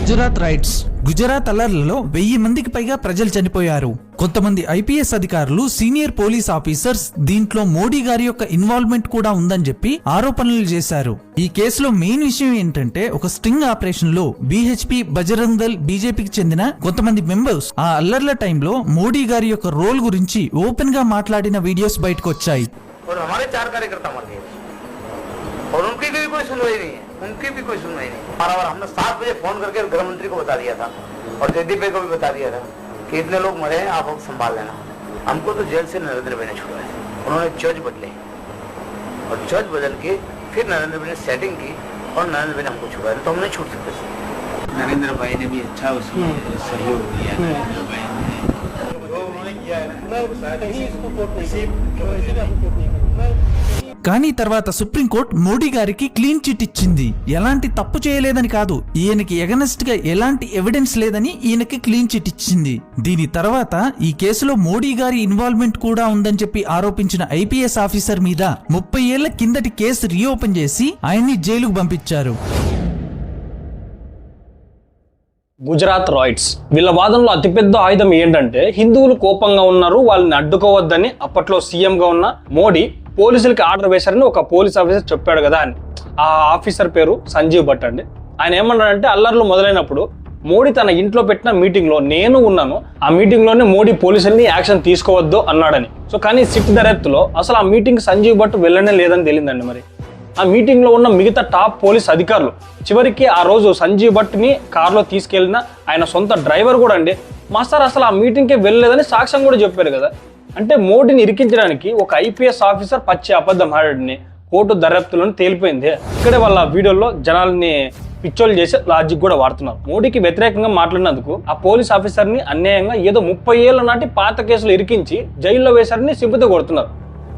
Gujarat rights. Gujarat అల్లర్లలో 1000 మందికి పైగా ప్రజలు చనిపోయారు. కొంతమంది ఐపీఎస్ అధికారులు, సీనియర్ పోలీస్ ఆఫీసర్స్ దీంట్లో మోడీ గారి యొక్క ఇన్వాల్వ్మెంట్ కూడా ఉందని చెప్పి ఆరోపణలు చేశారు. ఈ కేసులో మెయిన్ విషయం ఏంటంటే, ఒక స్ట్రింగ్ ఆపరేషన్ లో బీహెచ్పీ, బజరంగ్ దళ్, బీజేపీకి చెందిన కొంతమంది మెంబర్స్ ఆ అల్లర్ల టైంలో మోడీ గారి యొక్క రోల్ గురించి ఓపెన్ గా మాట్లాడిన వీడియోస్ బయటకు వచ్చాయి. और उनकी भी कोई सुनवाई नहीं है, उनकी भी कोई सुनवाई नहीं। और हमने 7 बजे फोन करके गृह मंत्री को बता दिया था और जयदीप भाई को भी बता दिया था कि इतने लोग मरे हैं, आप संभाल लेना। हमको तो जेल से नरेंद्र भाई ने छुड़ाया, उन्होंने जज बदले और जज बदल के फिर नरेंद्र भाई ने सेटिंग की और नरेंद्र भाई ने हमको छुड़ाया, तो हम नहीं छूट सकते। नरेंद्र भाई ने भी अच्छा उसमें सहयोग दिया। नरेंद्र भाई కానీ తర్వాత సుప్రీంకోర్టు మోడీ గారికి క్లీన్ చిట్ ఇచ్చింది. ఎలాంటి తప్పు చేయలేదని కాదు, ఈయనకి ఎగనెస్ట్ గా ఎలాంటి ఎవిడెన్స్ లేదని ఈయనకి క్లీన్ చిట్ ఇచ్చింది. దీని తర్వాత ఈ కేసులో మోడీ గారి ఇన్వాల్వ్మెంట్ కూడా ఉందని చెప్పి ఆరోపించిన ఐపీఎస్ ఆఫీసర్ మీద 30 ఏళ్ల కిందటి కేసు రీఓపెన్ చేసి ఆయన్ని జైలుకు పంపించారు. గుజరాత్ రాయిట్స్ వీళ్ళ వాదనలో అతిపెద్ద ఆయుధం ఏంటంటే, హిందువులు కోపంగా ఉన్నారు, వాళ్ళని అడ్డుకోవద్దని అప్పట్లో సీఎంగా ఉన్న మోడీ పోలీసులకి ఆర్డర్ వేశారని ఒక పోలీస్ ఆఫీసర్ చెప్పాడు కదా అని. ఆ ఆఫీసర్ పేరు సంజీవ్ భట్ అండి. ఆయన ఏమన్నాడంటే, అల్లర్లు మొదలైనప్పుడు మోడీ తన ఇంట్లో పెట్టిన మీటింగ్లో నేను ఉన్నాను, ఆ మీటింగ్లోనే మోడీ పోలీసుల్ని యాక్షన్ తీసుకోవద్దు అన్నాడని. సో కానీ సిట్ దర్యాప్తులో అసలు ఆ మీటింగ్ సంజీవ్ భట్ వెళ్ళనే లేదని తెలియదండి. మరి ఆ మీటింగ్లో ఉన్న మిగతా టాప్ పోలీస్ అధికారులు చివరికి ఆ రోజు సంజీవ్ భట్ని కారులో తీసుకెళ్లిన ఆయన సొంత డ్రైవర్ కూడా అండి, మాస్టర్ అసలు ఆ మీటింగ్కే వెళ్ళలేదని సాక్ష్యం కూడా చెప్పారు కదా. అంటే మోడీని ఇరికించడానికి ఒక ఐపీఎస్ ఆఫీసర్ పచ్చి అబద్ధం ఆడాడని కోర్టు దర్యాప్తులను తేలిపోయింది. ఇక్కడే వాళ్ళ వీడియోలో జనాల్ని పిచ్చోలు చేసి లాజిక్ కూడా వాడుతున్నారు. మోడీకి వ్యతిరేకంగా మాట్లాడినందుకు ఆ పోలీస్ ఆఫీసర్ని అన్యాయంగా ఏదో 30 ఏళ్ల నాటి పాత కేసులు ఇరికించి జైల్లో వేశారని సింపతి కొడుతున్నారు.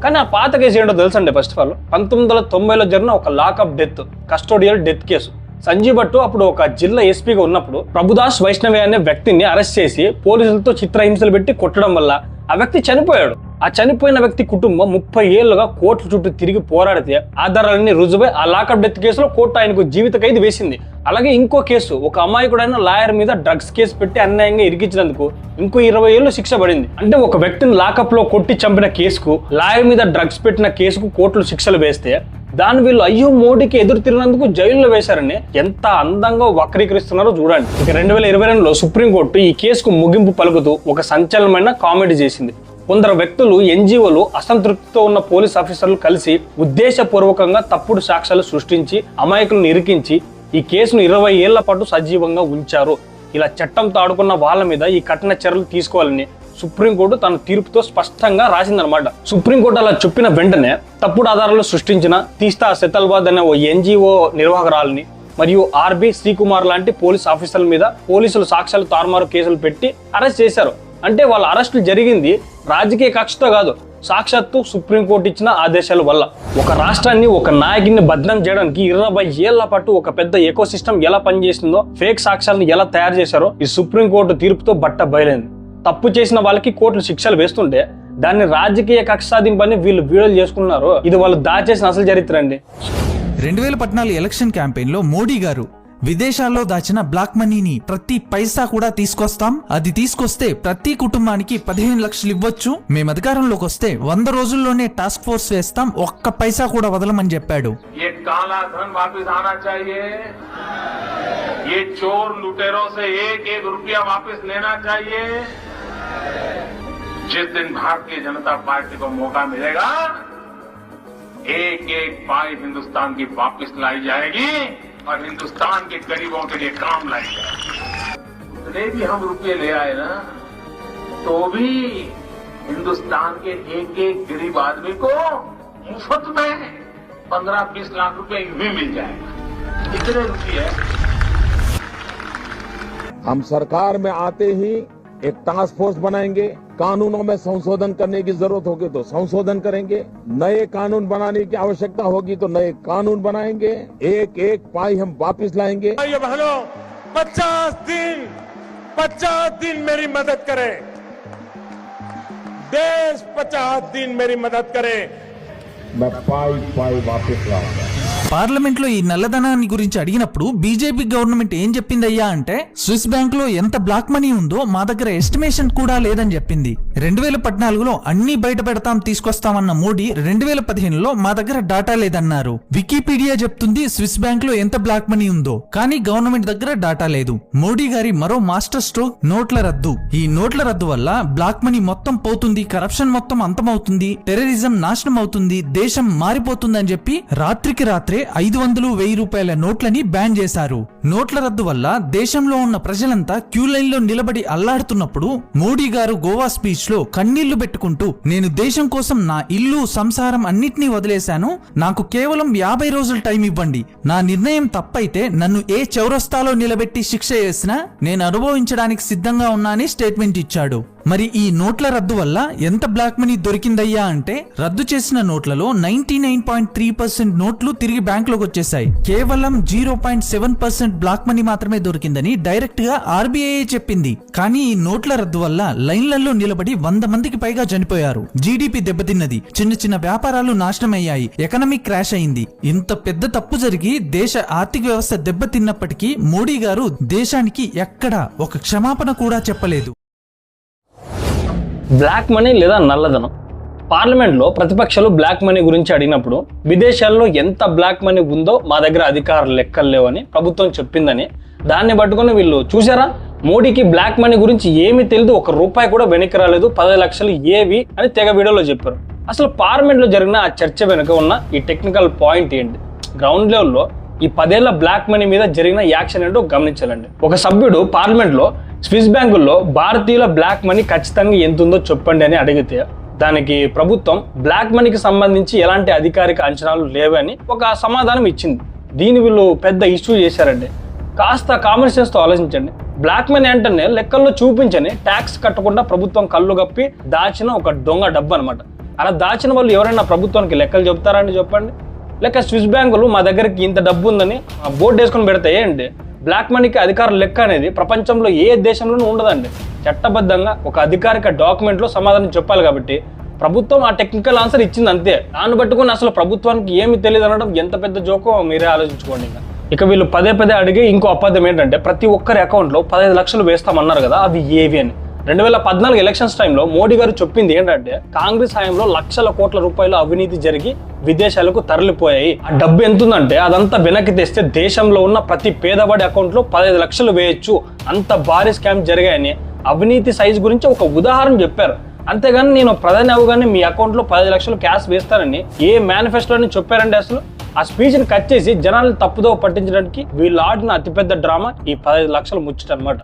కానీ ఆ పాత కేసు ఏంటో తెలుసండి. ఫస్ట్ ఆఫ్ ఆల్ 1990లో జరిగిన ఒక lockup death, custodial death case. Sanjiv Bhatt అప్పుడు ఒక జిల్లా ఎస్పీగా ఉన్నప్పుడు ప్రభుదాస్ వైష్ణవి అనే వ్యక్తిని అరెస్ట్ చేసి పోలీసులతో చిత్రహింసలు పెట్టి కొట్టడం వల్ల ఆ వ్యక్తి చనిపోయాడు. ఆ చనిపోయిన వ్యక్తి కుటుంబం 30 ఏళ్లుగా కోర్టు చుట్టూ తిరిగి పోరాడితే ఆధారాలన్నీ రుజువై ఆ లాకప్ డెత్ కేసులో కోర్టు ఆయనకు జీవిత ఖైదు వేసింది. అలాగే ఇంకో కేసు, ఒక అమాయకుడైన లాయర్ మీద డ్రగ్స్ కేసు పెట్టి అన్యాయంగా ఇరికించినందుకు ఇంకో 20 ఏళ్ళు శిక్ష పడింది. అంటే ఒక వ్యక్తిని లాకప్ లో కొట్టి చంపిన కేసుకు, లాయర్ మీద డ్రగ్స్ పెట్టిన కేసుకు కోర్టులు శిక్షలు వేస్తే దాని వీళ్ళు అయ్యో మోడీకి ఎదురు తిరిగినందుకు జైల్లో వేశారని ఎంత అందంగా వక్రీకరిస్తున్నారో చూడండి. ఇక 2022లో సుప్రీంకోర్టు ఈ కేసుకు ముగింపు పలుకుతూ ఒక సంచలనమైన కామెడీ చేసింది. కొందరు వ్యక్తులు, ఎన్జిఓలు అసంతృప్తితో ఉన్న పోలీస్ ఆఫీసర్లు కలిసి ఉద్దేశపూర్వకంగా తప్పుడు సాక్ష్యాలు సృష్టించి అమాయకులను ఇరికించి ఈ కేసును 20 ఏళ్ల పాటు సజీవంగా ఉంచారు. ఇలా చట్టంతో ఆడుకున్న వాళ్ళ మీద ఈ కఠిన చర్యలు తీసుకోవాలని సుప్రీంకోర్టు తన తీర్పుతో స్పష్టంగా రాసిందనమాట. సుప్రీంకోర్టు అలా చెప్పిన వెంటనే తప్పుడు ఆధారాలు సృష్టించిన తీస్తా సెతల్వాద్ అనే ఓ ఎన్జిఓ నిర్వాహకురాలని మరియు ఆర్బి శ్రీకుమార్ లాంటి పోలీస్ ఆఫీసర్ల మీద పోలీసులు సాక్ష్యాలు తారుమారు కేసులు పెట్టి అరెస్ట్ చేశారు. అంటే వాళ్ళ అరెస్టులు జరిగింది రాజకీయ కక్షతో కాదు, సాక్షాత్తు సుప్రీంకోర్టు ఇచ్చిన ఆదేశాల వల్ల. ఒక రాష్ట్రాన్ని, ఒక నాయకుడిని బద్నాం చేయడానికి 20 ఏళ్ల పాటు ఒక పెద్ద ఎకో సిస్టమ్ ఎలా పనిచేసిందో, ఫేక్ సాక్ష్యాలను ఎలా తయారు చేశారో ఈ సుప్రీంకోర్టు తీర్పుతో బట్ట బయలైంది. తప్పు చేసిన వాళ్ళకి కోర్టులు శిక్షలు వేస్తుంటే దాన్ని రాజకీయ కక్ష సాధింపని వీళ్ళు వీడియోలు చేసుకున్నారు. ఇది వాళ్ళు దాచేసిన అసలు చరిత్ర అండి. 2014 ఎలక్షన్ క్యాంపెయిన్ లో మోడీ గారు విదేశాల్లో దాచిన బ్లాక్ మనీని ప్రతి పైసా కూడా తీసుకొస్తాం, అది తీసుకొస్తే ప్రతి కుటుంబానికి 15 లక్షలు ఇవ్వచ్చు, మేము అధికారంలోకి వస్తే 100 రోజుల్లోనే టాస్క్ ఫోర్స్ వేస్తాం, ఒక్క పైసా కూడా వదలమని చెప్పాడు. ये चोर लुटेरों से एक रुपया वापस लेना चाहिए। जिस दिन भारतीय जनता पार्टी को मौका मिलेगा, एक पाई हिंदुस्तान की वापस लाई जाएगी और हिंदुस्तान के गरीबों के लिए काम लाई जाएगी। उतने भी हम रुपये ले आए ना, तो भी हिंदुस्तान के एक गरीब आदमी को मुफ्त में 15-20 लाख रुपए भी मिल जाएगा। इतने रुपये हम सरकार में आते ही एक टास्क फोर्स बनाएंगे, कानूनों में संशोधन करने की जरूरत होगी तो संशोधन करेंगे, नए कानून बनाने की आवश्यकता होगी तो नए कानून बनाएंगे, एक पाई हम वापस लाएंगे। भाइयों बहनों, 50 दिन मेरी मदद करें, देश 50 दिन मेरी मदद करे, मैं पाई वापस लाऊंगा। పార్లమెంట్ లో ఈ నల్లధనాన్ని గురించి అడిగినప్పుడు బీజేపీ గవర్నమెంట్ ఏం చెప్పిందయ్యా అంటే స్విస్ బ్యాంక్ లో ఎంత బ్లాక్ మనీ ఉందో మా దగ్గర ఎస్టిమేషన్ కూడా లేదని చెప్పింది. 2014లో అన్ని బయట పెడతాం తీసుకొస్తామన్న మోడీ 2015లో మా దగ్గర డాటా లేదన్నారు. వికీపీడియా చెప్తుంది స్విస్ బ్యాంక్ లో ఎంత బ్లాక్ మనీ ఉందో, కానీ గవర్నమెంట్ దగ్గర డాటా లేదు. మోడీ గారి మరో మాస్టర్ స్ట్రోక్ నోట్ల రద్దు. ఈ నోట్ల రద్దు వల్ల బ్లాక్ మనీ మొత్తం పోతుంది, కరప్షన్ మొత్తం అంతమవుతుంది, టెర్రరిజం నాశనం అవుతుంది, దేశం మారిపోతుందని చెప్పి రాత్రికి రాత్రే 500-1000 రూపాయల నోట్లని బ్యాన్ చేశారు. నోట్ల రద్దు వల్ల దేశంలో ఉన్న ప్రజలంతా క్యూ లైన్ లో నిలబడి అల్లాడుతున్నప్పుడు మోడీ గారు గోవా స్పీచ్ లో కన్నీళ్లు పెట్టుకుంటూ, నేను దేశం కోసం నా ఇల్లు సంసారం అన్నిటినీ వదిలేశాను, నాకు కేవలం 50 రోజులు టైం ఇవ్వండి, నా నిర్ణయం తప్పైతే నన్ను ఏ చౌరస్తాలో నిలబెట్టి శిక్ష చేసినా నేను అనుభవించడానికి సిద్ధంగా ఉన్నా అని స్టేట్మెంట్ ఇచ్చాడు. మరి ఈ నోట్ల రద్దు వల్ల ఎంత బ్లాక్ మనీ దొరికిందయ్యా అంటే రద్దు చేసిన నోట్లలో 99.3% నోట్లు తిరిగి బ్యాంక్ లోకి వచ్చేసాయి. కేవలం 0.7% బ్లాక్ మనీ మాత్రమే దొరికిందని డైరెక్ట్ గా ఆర్బీఐ చెప్పింది. కానీ ఈ నోట్ల రద్దు వల్ల లైన్లలో నిలబడి 100 మందికి పైగా చనిపోయారు, జీడీపీ దెబ్బతిన్నది, చిన్న చిన్న వ్యాపారాలు నాశనం అయ్యాయి, ఎకనామిక్ క్రాష్ అయింది. ఇంత పెద్ద తప్పు జరిగి దేశ ఆర్థిక వ్యవస్థ దెబ్బతిన్నప్పటికీ మోడీ గారు దేశానికి ఎక్కడా ఒక క్షమాపణ కూడా చెప్పలేదు. బ్లాక్ మనీ లేదా నల్లధనం. పార్లమెంట్లో ప్రతిపక్షాలు బ్లాక్ మనీ గురించి అడిగినప్పుడు విదేశాల్లో ఎంత బ్లాక్ మనీ ఉందో మా దగ్గర అధికారులు లెక్కలు లేవని ప్రభుత్వం చెప్పిందని, దాన్ని పట్టుకుని వీళ్ళు చూసారా మోడీకి బ్లాక్ మనీ గురించి ఏమీ తెలియదు, 1 రూపాయి కూడా వెనక్కి రాలేదు, 10 లక్షలు ఏవి అని తెగ వీడియోలో చెప్పారు. అసలు పార్లమెంట్లో జరిగిన ఆ చర్చ వెనుక ఉన్న ఈ టెక్నికల్ పాయింట్ ఏంటి, గ్రౌండ్ లెవెల్లో ఈ 10 ఏళ్ల బ్లాక్ మనీ మీద జరిగిన యాక్షన్ ఏంటో గమనించాలండి. ఒక సభ్యుడు పార్లమెంట్లో స్విస్ బ్యాంకుల్లో భారతీయుల బ్లాక్ మనీ ఖచ్చితంగా ఎంత ఉందో చెప్పండి అని అడిగితే దానికి ప్రభుత్వం బ్లాక్ మనీకి సంబంధించి ఎలాంటి అధికారిక అంచనాలు లేవని ఒక సమాధానం ఇచ్చింది. దీన్ని వీళ్ళు పెద్ద ఇష్యూ చేశారండి. కాస్త కామన్ సెన్స్తో ఆలోచించండి. బ్లాక్ మనీ అంటేనే లెక్కల్లో చూపించని ట్యాక్స్ కట్టకుండా ప్రభుత్వం కళ్ళు కప్పి దాచిన ఒక దొంగ డబ్బు అనమాట. అలా దాచిన వాళ్ళు ఎవరైనా ప్రభుత్వానికి లెక్కలు చెప్తారని చెప్పండి. లేక స్విస్ బ్యాంకులు మా దగ్గరికి ఇంత డబ్బు ఉందని బోర్డు వేసుకొని పెడతాయి ఏంటి? బ్లాక్ మనీకి అధికార లెక్క అనేది ప్రపంచంలో ఏ దేశంలోనూ ఉండదండి. చట్టబద్ధంగా ఒక అధికారిక డాక్యుమెంట్లో సమాధానం చెప్పాలి కాబట్టి ప్రభుత్వం ఆ టెక్నికల్ ఆన్సర్ ఇచ్చింది అంతే. దాన్ని పట్టుకుని అసలు ప్రభుత్వానికి ఏమి తెలియదు అనడం ఎంత పెద్ద జోకో మీరే ఆలోచించుకోండి. ఇక వీళ్ళు పదే అడిగే ఇంకో అబద్ధం ఏంటంటే ప్రతి ఒక్కరి అకౌంట్లో 15 లక్షలు వేస్తామన్నారు కదా, అవి ఏవి అని. 2014 ఎలక్షన్స్ టైంలో మోడీ గారు చెప్పింది ఏంటంటే కాంగ్రెస్ హయాంలో లక్షల కోట్ల రూపాయలు అవినీతి జరిగి విదేశాలకు తరలిపోయాయి. ఆ డబ్బు ఎంతుందంటే అదంతా వెనక్కి తెస్తే దేశంలో ఉన్న ప్రతి పేదవాడి అకౌంట్లో 15 లక్షలు వేయొచ్చు, అంత భారీ స్కామ్ జరిగాయని అవినీతి సైజ్ గురించి ఒక ఉదాహరణ చెప్పారు. అంతేగాని నేను ప్రధాని అవగానే మీ అకౌంట్లో 15 లక్షలు క్యాష్ వేస్తానని ఏ మేనిఫెస్టోని చెప్పారంటే అసలు ఆ స్పీచ్ని కట్ చేసి జనాలను తప్పుదో పట్టించడానికి వీళ్ళు ఆడిన అతిపెద్ద డ్రామా ఈ 15 లక్షలు ముచ్చట అనమాట.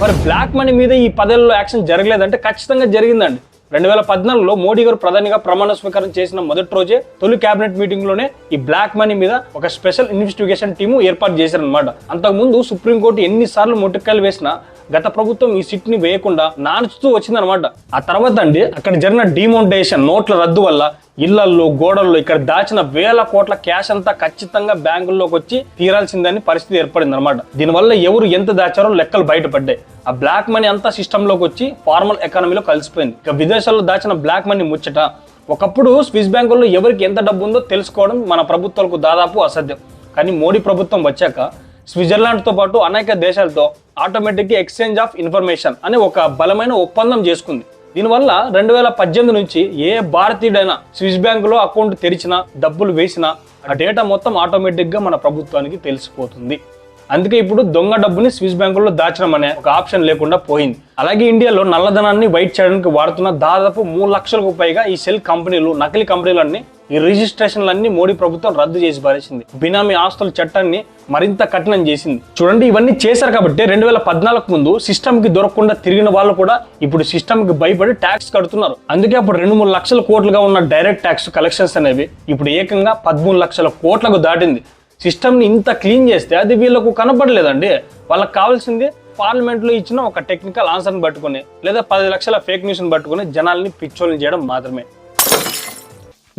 మరి బ్లాక్ మనీ మీద ఈ 10 ఏళ్లలో యాక్షన్ జరగలేదంటే ఖచ్చితంగా జరిగిందండి. 2014లో మోడీ గారు ప్రధానిగా ప్రమాణ స్వీకారం చేసిన మొదటి రోజే తొలి కేబినెట్ మీటింగ్ లోనే ఈ బ్లాక్ మనీ మీద ఒక స్పెషల్ ఇన్వెస్టిగేషన్ టీము ఏర్పాటు చేశారనమాట. అంతకుముందు సుప్రీంకోర్టు ఎన్నిసార్లు మొట్టికాయలు వేసినా గత ప్రభుత్వం ఈ సిట్ ని వేయకుండా నానుచుతూ వచ్చిందనమాట. ఆ తర్వాత అండి అక్కడ జరిగిన డిమోనిటైజేషన్, నోట్ల రద్దు వల్ల ఇళ్లల్లో గోడల్లో ఇక్కడ దాచిన వేల కోట్ల క్యాష్ అంతా ఖచ్చితంగా బ్యాంకుల్లోకి వచ్చి తీరాల్సిందని పరిస్థితి ఏర్పడింది అనమాట. దీనివల్ల ఎవరు ఎంత దాచారో లెక్కలు బయటపడ్డాయి. ఆ బ్లాక్ మనీ అంతా సిస్టంలోకి వచ్చి ఫార్మల్ ఎకానమీలో కలిసిపోయింది. ఇక విదేశాల్లో దాచిన బ్లాక్ మనీ ముచ్చట. ఒకప్పుడు స్విస్ బ్యాంకుల్లో ఎవరికి ఎంత డబ్బు ఉందో తెలుసుకోవడం మన ప్రభుత్వాలకు దాదాపు అసాధ్యం. కానీ మోడీ ప్రభుత్వం వచ్చాక స్విట్జర్లాండ్తో పాటు అనేక దేశాలతో ఆటోమేటిక్ ఎక్స్చేంజ్ ఆఫ్ ఇన్ఫర్మేషన్ అనే ఒక బలమైన ఒప్పందం చేసుకుంది. దీనివల్ల 2018 నుంచి ఏ భారతీయుడైనా స్విస్ బ్యాంకులో అకౌంట్ తెరిచినా డబ్బులు వేసినా ఆ డేటా మొత్తం ఆటోమేటిక్గా మన ప్రభుత్వానికి తెలిసిపోతుంది. అందుకే ఇప్పుడు దొంగ డబ్బుని స్విస్ బ్యాంకుల్లో దాచడం అనే ఒక ఆప్షన్ లేకుండా పోయింది. అలాగే ఇండియాలో నల్లధనాన్ని వైట్ చేయడానికి వాడుతున్న దాదాపు 3 లక్షలకు పైగా ఈ సెల్ కంపెనీలు, నకిలీ కంపెనీలన్నీ ఈ రిజిస్ట్రేషన్లన్నీ మోడీ ప్రభుత్వం రద్దు చేసి పారేసింది. బినామీ ఆస్తుల చట్టాన్ని మరింత కఠినం చేసింది. చూడండి, ఇవన్నీ చేశారు కాబట్టి 2014 ముందు సిస్టమ్ కి దొరకకుండా తిరిగిన వాళ్ళు కూడా ఇప్పుడు సిస్టమ్ కి భయపడి ట్యాక్స్ కడుతున్నారు. అందుకే అప్పుడు 2-3 లక్షల కోట్లుగా ఉన్న డైరెక్ట్ ట్యాక్స్ కలెక్షన్స్ అనేవి ఇప్పుడు ఏకంగా 13 లక్షల కోట్లకు దాటింది. సిస్టమ్ని ఇంత క్లీన్ చేస్తే అది వీళ్ళకు కనపడలేదండి. వాళ్ళకి కావాల్సింది పార్లమెంట్లో ఇచ్చిన ఒక టెక్నికల్ ఆన్సర్ని పట్టుకుని లేదా 10 లక్షల ఫేక్ న్యూస్ని పట్టుకుని జనాల్ని పిచ్చోళ్ళని చేయడం మాత్రమే.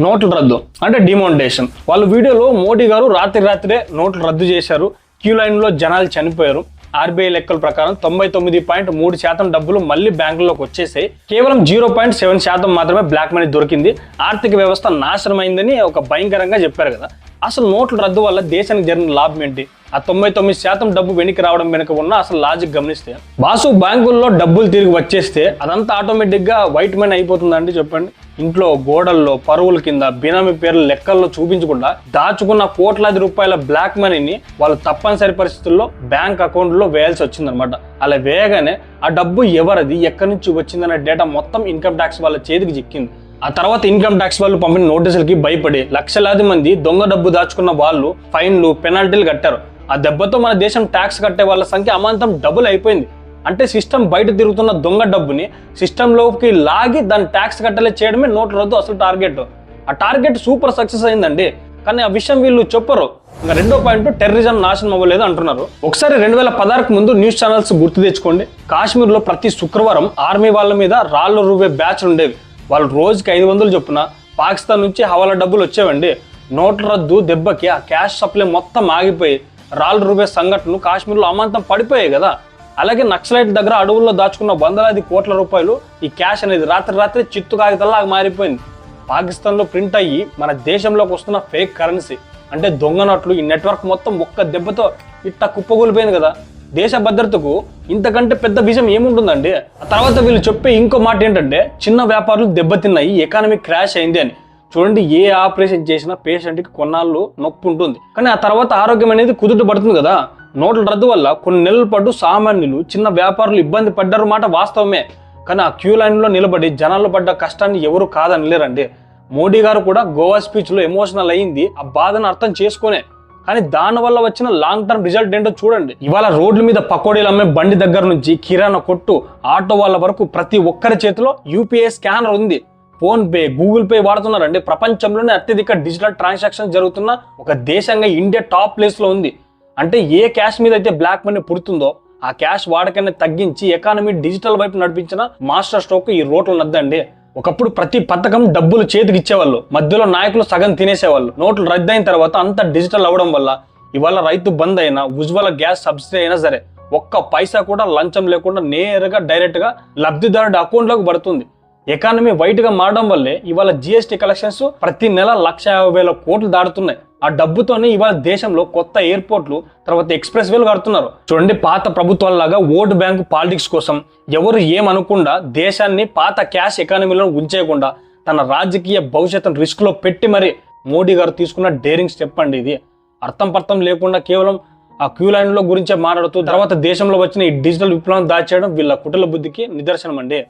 నోట్ల రద్దు అంటే డిమోనిటైజేషన్. వాళ్ళు వీడియోలో మోడీ గారు రాత్రే నోట్లు రద్దు చేశారు, క్యూ లైన్లో జనాలు చనిపోయారు. ఆర్బీఐ లెక్కల ప్రకారం 99.3% డబ్బులు మళ్ళీ బ్యాంకుల్లోకి వచ్చేసాయి. కేవలం 0.7% మాత్రమే బ్లాక్ మనీ దొరికింది. ఆర్థిక వ్యవస్థ నాశనమైందని ఒక భయంకరంగా చెప్పారు కదా. అసలు నోట్ల రద్దు వల్ల దేశానికి జరిగిన లాభం ఏంటి? ఆ 99% డబ్బు వెనక్కి రావడం వెనుక ఉన్న అసలు లాజిక్ గమనిస్తే, బాసు బ్యాంకుల్లో డబ్బులు తిరిగి వచ్చేస్తే అదంతా ఆటోమేటిక్గా వైట్ మనీ అయిపోతుందండి చెప్పండి. ఇంట్లో గోడల్లో పరువుల కింద బినామీ పేర్ల లెక్కల్లో చూపించకుండా దాచుకున్న కోట్లాది రూపాయల బ్లాక్ మనీని వాళ్ళు తప్పనిసరి పరిస్థితుల్లో బ్యాంక్ అకౌంట్లో వేయాల్సి వచ్చిందనమాట. అలా వేయగానే ఆ డబ్బు ఎవరిది, ఎక్కడి నుంచి వచ్చిందనే డేటా మొత్తం ఇన్కమ్ ట్యాక్స్ వాళ్ళ చేతికి చిక్కింది. ఆ తర్వాత ఇన్కమ్ ట్యాక్స్ వాళ్ళు పంపిన నోటీసులకి భయపడి లక్షలాది మంది దొంగ డబ్బు దాచుకున్న వాళ్ళు ఫైన్లు, పెనాల్టీలు కట్టారు. ఆ దెబ్బతో మన దేశం ట్యాక్స్ కట్టే వాళ్ళ సంఖ్య అమాంతం డబుల్ అయిపోయింది. అంటే సిస్టమ్ బయట తిరుగుతున్న దొంగ డబ్బుని సిస్టంలోకి లాగి దాన్ని ట్యాక్స్ కట్టలే చేయడమే నోట్ల రద్దు అసలు టార్గెట్. ఆ టార్గెట్ సూపర్ సక్సెస్ అయిందండి. కానీ ఆ విషయం వీళ్ళు చెప్పరు. ఇంకా రెండో పాయింట్, టెర్రరిజం నాశనం అవ్వలేదు అంటున్నారు. ఒకసారి 2016కు ముందు న్యూస్ ఛానల్స్ గుర్తు తెచ్చుకోండి. కాశ్మీర్లో ప్రతి శుక్రవారం ఆర్మీ వాళ్ళ మీద రాళ్ళు రువ్వే బ్యాచ్లు ఉండేవి. వాళ్ళు రోజుకి 500 చొప్పున పాకిస్తాన్ నుంచి హవాలా డబ్బులు వచ్చేవండి. నోట్ల రద్దు దెబ్బకి ఆ క్యాష్ సప్లై మొత్తం ఆగిపోయి రాళ్ళు రువ్వే సంఘటనలు కాశ్మీర్లో అమాంతం పడిపోయాయి కదా. అలాగే నక్సలైట్ దగ్గర అడవుల్లో దాచుకున్న వందలాది కోట్ల రూపాయలు ఈ క్యాష్ అనేది రాత్రి చిత్తు కాగితల్లాగా మారిపోయింది. పాకిస్తాన్లో ప్రింట్ అయ్యి మన దేశంలోకి వస్తున్న ఫేక్ కరెన్సీ అంటే దొంగ నోట్లు, ఈ నెట్వర్క్ మొత్తం ఒక్క దెబ్బతో ఇట్ట కుప్పగూలిపోయింది కదా. దేశ భద్రతకు ఇంతకంటే పెద్ద విషయం ఏముంటుందండి. ఆ తర్వాత వీళ్ళు చెప్పే ఇంకో మాట ఏంటంటే చిన్న వ్యాపారులు దెబ్బతిన్నాయి, ఎకానమీ క్రాష్ అయింది అని. చూడండి, ఏ ఆపరేషన్ చేసినా పేషెంట్కి కొన్నాళ్ళు నొప్పి ఉంటుంది, కానీ ఆ తర్వాత ఆరోగ్యం అనేది కుదుట పడుతుంది కదా. నోట్ల రద్దు వల్ల కొన్ని నెలల పాటు సామాన్యులు, చిన్న వ్యాపారులు ఇబ్బంది పడ్డారు మాట వాస్తవమే. కానీ ఆ క్యూ లైన్లో నిలబడి జనాలు పడ్డ కష్టాన్ని ఎవరు కాదనిలేరండి. మోడీ గారు కూడా గోవా స్పీచ్లో ఎమోషనల్ అయ్యింది ఆ బాధను అర్థం చేసుకునే. కానీ దానివల్ల వచ్చిన లాంగ్ టర్మ్ రిజల్ట్ ఏంటో చూడండి. ఇవాళ రోడ్ల మీద పకోడీలు అమ్మే బండి దగ్గర నుంచి కిరాణా కొట్టు, ఆటో వాళ్ళ వరకు ప్రతి ఒక్కరి చేతిలో యూపీఐ స్కానర్ ఉంది. ఫోన్ పే, గూగుల్ పే వాడుతున్నారండి. ప్రపంచంలోనే అత్యధిక డిజిటల్ ట్రాన్సాక్షన్ జరుగుతున్న ఒక దేశంగా ఇండియా టాప్ ప్లేస్లో ఉంది. అంటే ఏ క్యాష్ మీద అయితే బ్లాక్ మనీ పుడుతుందో ఆ క్యాష్ వాడకాన్ని తగ్గించి ఎకానమీ డిజిటల్ వైపు నడిపించిన మాస్టర్ స్ట్రోక్ ఈ రోడ్లు నద్దండి. ఒకప్పుడు ప్రతి పథకం డబ్బులు చేతికి ఇచ్చేవాళ్ళు, మధ్యలో నాయకులు సగం తినేసేవాళ్ళు. నోట్లు రద్దయిన తర్వాత అంత డిజిటల్ అవ్వడం వల్ల ఇవాళ రైతు బంద్ అయినా, ఉజ్వల గ్యాస్ సబ్సిడీ అయినా సరే ఒక్క పైసా కూడా లంచం లేకుండా నేరుగా డైరెక్ట్గా లబ్ధిదారుడి అకౌంట్లోకి పడుతుంది. ఎకానమీ వైట్ గా మారడం వల్లే ఇవాళ జిఎస్టీ కలెక్షన్స్ ప్రతి నెల 150,000 కోట్లు దాటుతున్నాయి. ఆ డబ్బుతోనే ఇవాళ దేశంలో కొత్త ఎయిర్పోర్ట్లు, తర్వాత ఎక్స్ప్రెస్ వేలు కడుతున్నారు. చూడండి, పాత ప్రభుత్వాలలాగా ఓటు బ్యాంకు పాలిటిక్స్ కోసం ఎవరు ఏమనుకుండా దేశాన్ని పాత క్యాష్ ఎకానమీలో ఉంచేయకుండా తన రాజకీయ భవిష్యత్తును రిస్క్ లో పెట్టి మరి మోడీ గారు తీసుకున్న డేరింగ్ స్టెప్ అండి ఇది. అర్థం పర్థం లేకుండా కేవలం ఆ క్యూ లైన్ లో గురించే మాట్లాడుతూ తర్వాత దేశంలో వచ్చిన ఈ డిజిటల్ విప్లవం దాచేయడం వీళ్ళ కుటిల బుద్ధికి నిదర్శనం అండి.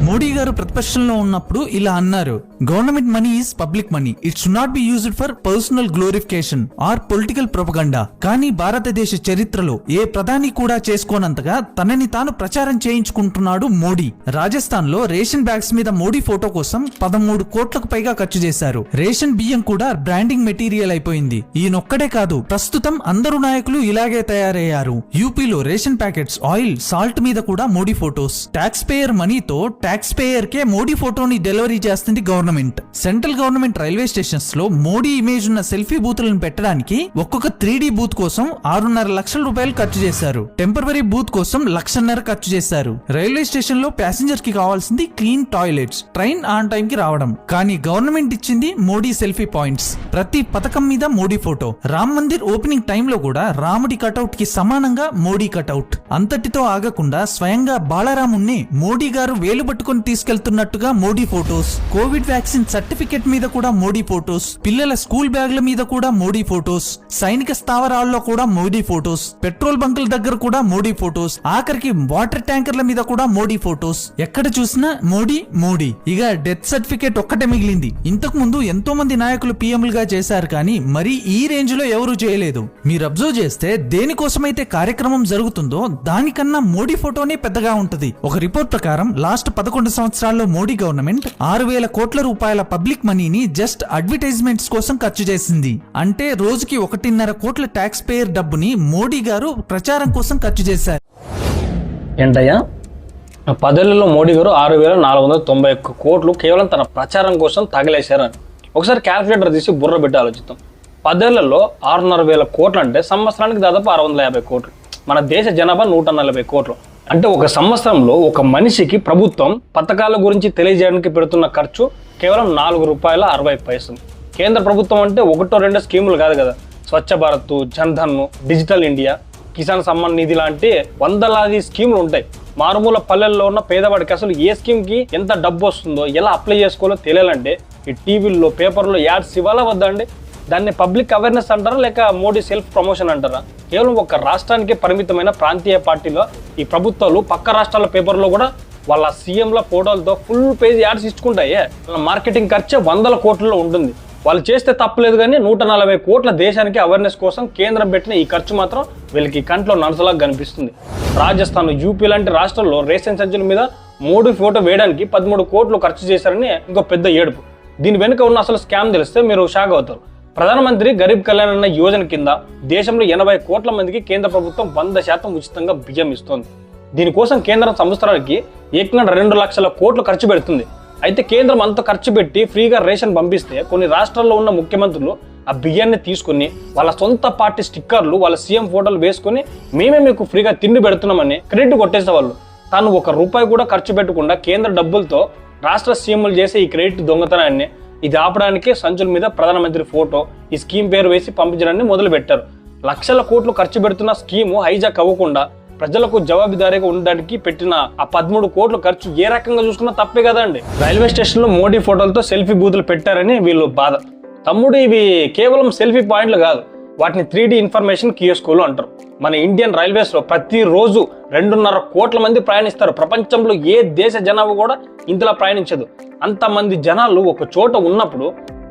మోడీ గారు ప్రతిపక్షంలో ఉన్నప్పుడు ఇలా అన్నారు, government money is public money, it should not be used for personal glorification or political propaganda. కానీ భారతదేశ చరిత్రలో ఏ ప్రధాని కూడా చేసుకోనంతగా తనని తాను ప్రచారం చేయించుకుంటున్నాడు మోడీ. రాజస్థాన్ లో రేషన్ బ్యాగ్స్ మీద మోడీ ఫోటో కోసం 13 కోట్లకు పైగా ఖర్చు చేశారు. రేషన్ బియ్యం కూడా బ్రాండింగ్ మెటీరియల్ అయిపోయింది. ఈయనొక్కడే కాదు, ప్రస్తుతం అందరూ నాయకులు ఇలాగే తయారయ్యారు. యూపీలో రేషన్ ప్యాకెట్స్, ఆయిల్, సాల్ట్ మీద కూడా మోడీ ఫోటోస్. ట్యాక్స్ పేయర్ మనీతో ట్యాక్స్ పేయర్ కే మోడీ ఫోటోని డెలివరీ చేస్తుంది government. Central government railway stations లో మోడీ ఇమేజ్ ఉన్న సెల్ఫీ బూతులను పెట్టడానికి ఒక్కొక్క 3D బూత్ కోసం 6.5 లక్షల రూపాయలు ఖర్చు చేశారు. టెంపరరీ బూత్ కోసం 1.5 లక్షలు ఖర్చు చేశారు. రైల్వే స్టేషన్ లో ప్యాసింజర్ కి కావాల్సింది clean toilets, train on time కి రావడం. కానీ గవర్నమెంట్ ఇచ్చింది మోడీ సెల్ఫీ పాయింట్స్. ప్రతి పథకం మీద Modi photo. Ram Mandir opening time లో కూడా రాముడి కటౌట్ కి సమానంగా మోడీ కటౌట్. అంతటితో ఆగకుండా స్వయంగా బాలరాముణ్ణి మోడీ గారు వేలు పట్టుకొని తీసుకెళ్తున్నట్టుగా Modi photos. Covid vaccine certificate మీద కూడా మోడీ ఫోటోస్. పిల్లల స్కూల్ బ్యాగ్ల మీద కూడా మోడీ ఫోటోస్. సైనిక స్థావరాల్లో కూడా మోడీ ఫోటోస్. పెట్రోల్ బంకుల దగ్గర కూడా మోడీ ఫోటోస్. ఆఖరికి వాటర్ ట్యాంకర్ల మీద కూడా మోడీ ఫోటోస్. ఎక్కడ చూసినా మోడీ మోడీ. ఇక డెత్ సర్టిఫికేట్ ఒక్కటే మిగిలింది. ఇంతకు ముందు ఎంతో మంది నాయకులు పీఎంలుగా చేశారు, కానీ మరి ఈ రేంజ్ లో ఎవరు చేయలేదు. మీరు అబ్జర్వ్ చేస్తే దేనికోసమైతే కార్యక్రమం జరుగుతుందో దానికన్నా మోడీ ఫోటోనే పెద్దగా ఉంటది. ఒక రిపోర్ట్ ప్రకారం లాస్ట్ 11 సంవత్సరాల్లో మోడీ గవర్నమెంట్ 6,000 కోట్ల రూపాయల పబ్లిక్ మనీని జస్ట్ అడ్వర్టైజ్మెంట్స్ కోసం ఖర్చు చేసింది. అంటే రోజుకి 1.5 కోట్ల ట్యాక్స్ పేయర్ డబ్బుని మోడీ గారు ప్రచారం కోసం ఖర్చు చేశారు. ఏంటయ్యా, 10 ఏళ్లలో మోడీ గారు 6,491 కోట్లు కేవలం తన ప్రచారం కోసం తగిలేశారని ఒకసారి క్యాల్కులేటర్ తీసి బుర్ర పెట్టి ఆలోచిద్దాం. 10 ఏళ్లలో 6,500 కోట్లు అంటే సంవత్సరానికి దాదాపు 650 కోట్లు. మన దేశ జనాభా 140 కోట్లు. అంటే ఒక సంవత్సరంలో ఒక మనిషికి ప్రభుత్వం పథకాల గురించి తెలియజేయడానికి పెడుతున్న ఖర్చు కేవలం 4 రూపాయల 60 పైసలు. కేంద్ర ప్రభుత్వం అంటే ఒకటో రెండో స్కీములు కాదు కదా, స్వచ్ఛ భారత్, జన్ ధన్, డిజిటల్ ఇండియా, కిసాన్ సమ్మాన్ నిధి లాంటి వందలాది స్కీములు ఉంటాయి. మారుమూల పల్లెల్లో ఉన్న పేదవాడికి అసలు ఏ స్కీమ్కి ఎంత డబ్బు వస్తుందో, ఎలా అప్లై చేసుకోవాలో తెలియాలంటే ఈ టీవీల్లో, పేపర్లో యాడ్స్ ఇవ్వాలా వద్దా అండి? దాన్ని పబ్లిక్ అవేర్నెస్ అంటారా, లేక మోడీ సెల్ఫ్ ప్రమోషన్ అంటారా? కేవలం ఒక రాష్ట్రానికి పరిమితమైన ప్రాంతీయ పార్టీలో ఈ ప్రభుత్వాలు పక్క రాష్ట్రాల పేపర్లో కూడా వాళ్ళ సీఎంల ఫోటోలతో ఫుల్ పేజ్ యాడ్స్ ఇచ్చుకుంటాయి. వాళ్ళ మార్కెటింగ్ ఖర్చు 100 కోట్లలో ఉంటుంది. వాళ్ళు చేస్తే తప్పలేదు, కానీ 140 కోట్ల దేశానికి అవేర్నెస్ కోసం కేంద్రం పెట్టిన ఈ ఖర్చు మాత్రం వీళ్ళకి కంట్లో నడసలాగా కనిపిస్తుంది. రాజస్థాన్, యూపీ లాంటి రాష్ట్రాల్లో రేషన్ సంచుల మీద మోడీ ఫోటో వేయడానికి 13 కోట్లు ఖర్చు చేశారని ఇంకో పెద్ద ఏడుపు. దీని వెనుక ఉన్న అసలు స్కామ్ తెలిస్తే మీరు షాక్ అవుతారు. ప్రధానమంత్రి గరీబ్ కళ్యాణ్ అన్న యోజన కింద దేశంలో 80 కోట్ల మందికి కేంద్ర ప్రభుత్వం 100% ఉచితంగా బియ్యం ఇస్తోంది. దీనికోసం కేంద్రం సంవత్సరానికి ఏకంగా 2 లక్షల కోట్లు ఖర్చు పెడుతుంది. అయితే కేంద్రం అంత ఖర్చు పెట్టి ఫ్రీగా రేషన్ పంపిస్తే కొన్ని రాష్ట్రాల్లో ఉన్న ముఖ్యమంత్రులు ఆ బియ్యాన్ని తీసుకుని వాళ్ళ సొంత పార్టీ స్టిక్కర్లు, వాళ్ళ సీఎం ఫోటోలు వేసుకుని మేమే మీకు ఫ్రీగా తిండి పెడుతున్నామని క్రెడిట్ కొట్టేసేవాళ్ళు. తాను 1 రూపాయి కూడా ఖర్చు పెట్టకుండా కేంద్ర డబ్బులతో రాష్ట్ర సీఎంలు చేసే ఈ క్రెడిట్ దొంగతనాన్ని ఇది ఆపడానికి సంచుల మీద ప్రధానమంత్రి ఫోటో, ఈ స్కీమ్ పేరు వేసి పంపించడాన్ని మొదలుపెట్టారు. లక్షల కోట్లు ఖర్చు పెడుతున్న స్కీము హైజాక్ అవ్వకుండా ప్రజలకు జవాబుదారీగా ఉండడానికి పెట్టిన ఆ 13 కోట్ల ఖర్చు ఏ రకంగా చూసుకున్నా తప్పే కదా అండి. రైల్వే స్టేషన్లో మోడీ ఫోటోలతో సెల్ఫీ బూతులు పెట్టారని వీళ్ళు బాధ. తమ్ముడు, ఇవి కేవలం సెల్ఫీ పాయింట్లు కాదు, వాటిని 3D ఇన్ఫర్మేషన్ కియోస్కోలు అంటారు. మన ఇండియన్ రైల్వేస్లో ప్రతిరోజు 2.5 కోట్ల మంది ప్రయాణిస్తారు. ప్రపంచంలో ఏ దేశ జనాభా కూడా ఇంతలా ప్రయాణించదు. అంతమంది జనాలు ఒక చోట ఉన్నప్పుడు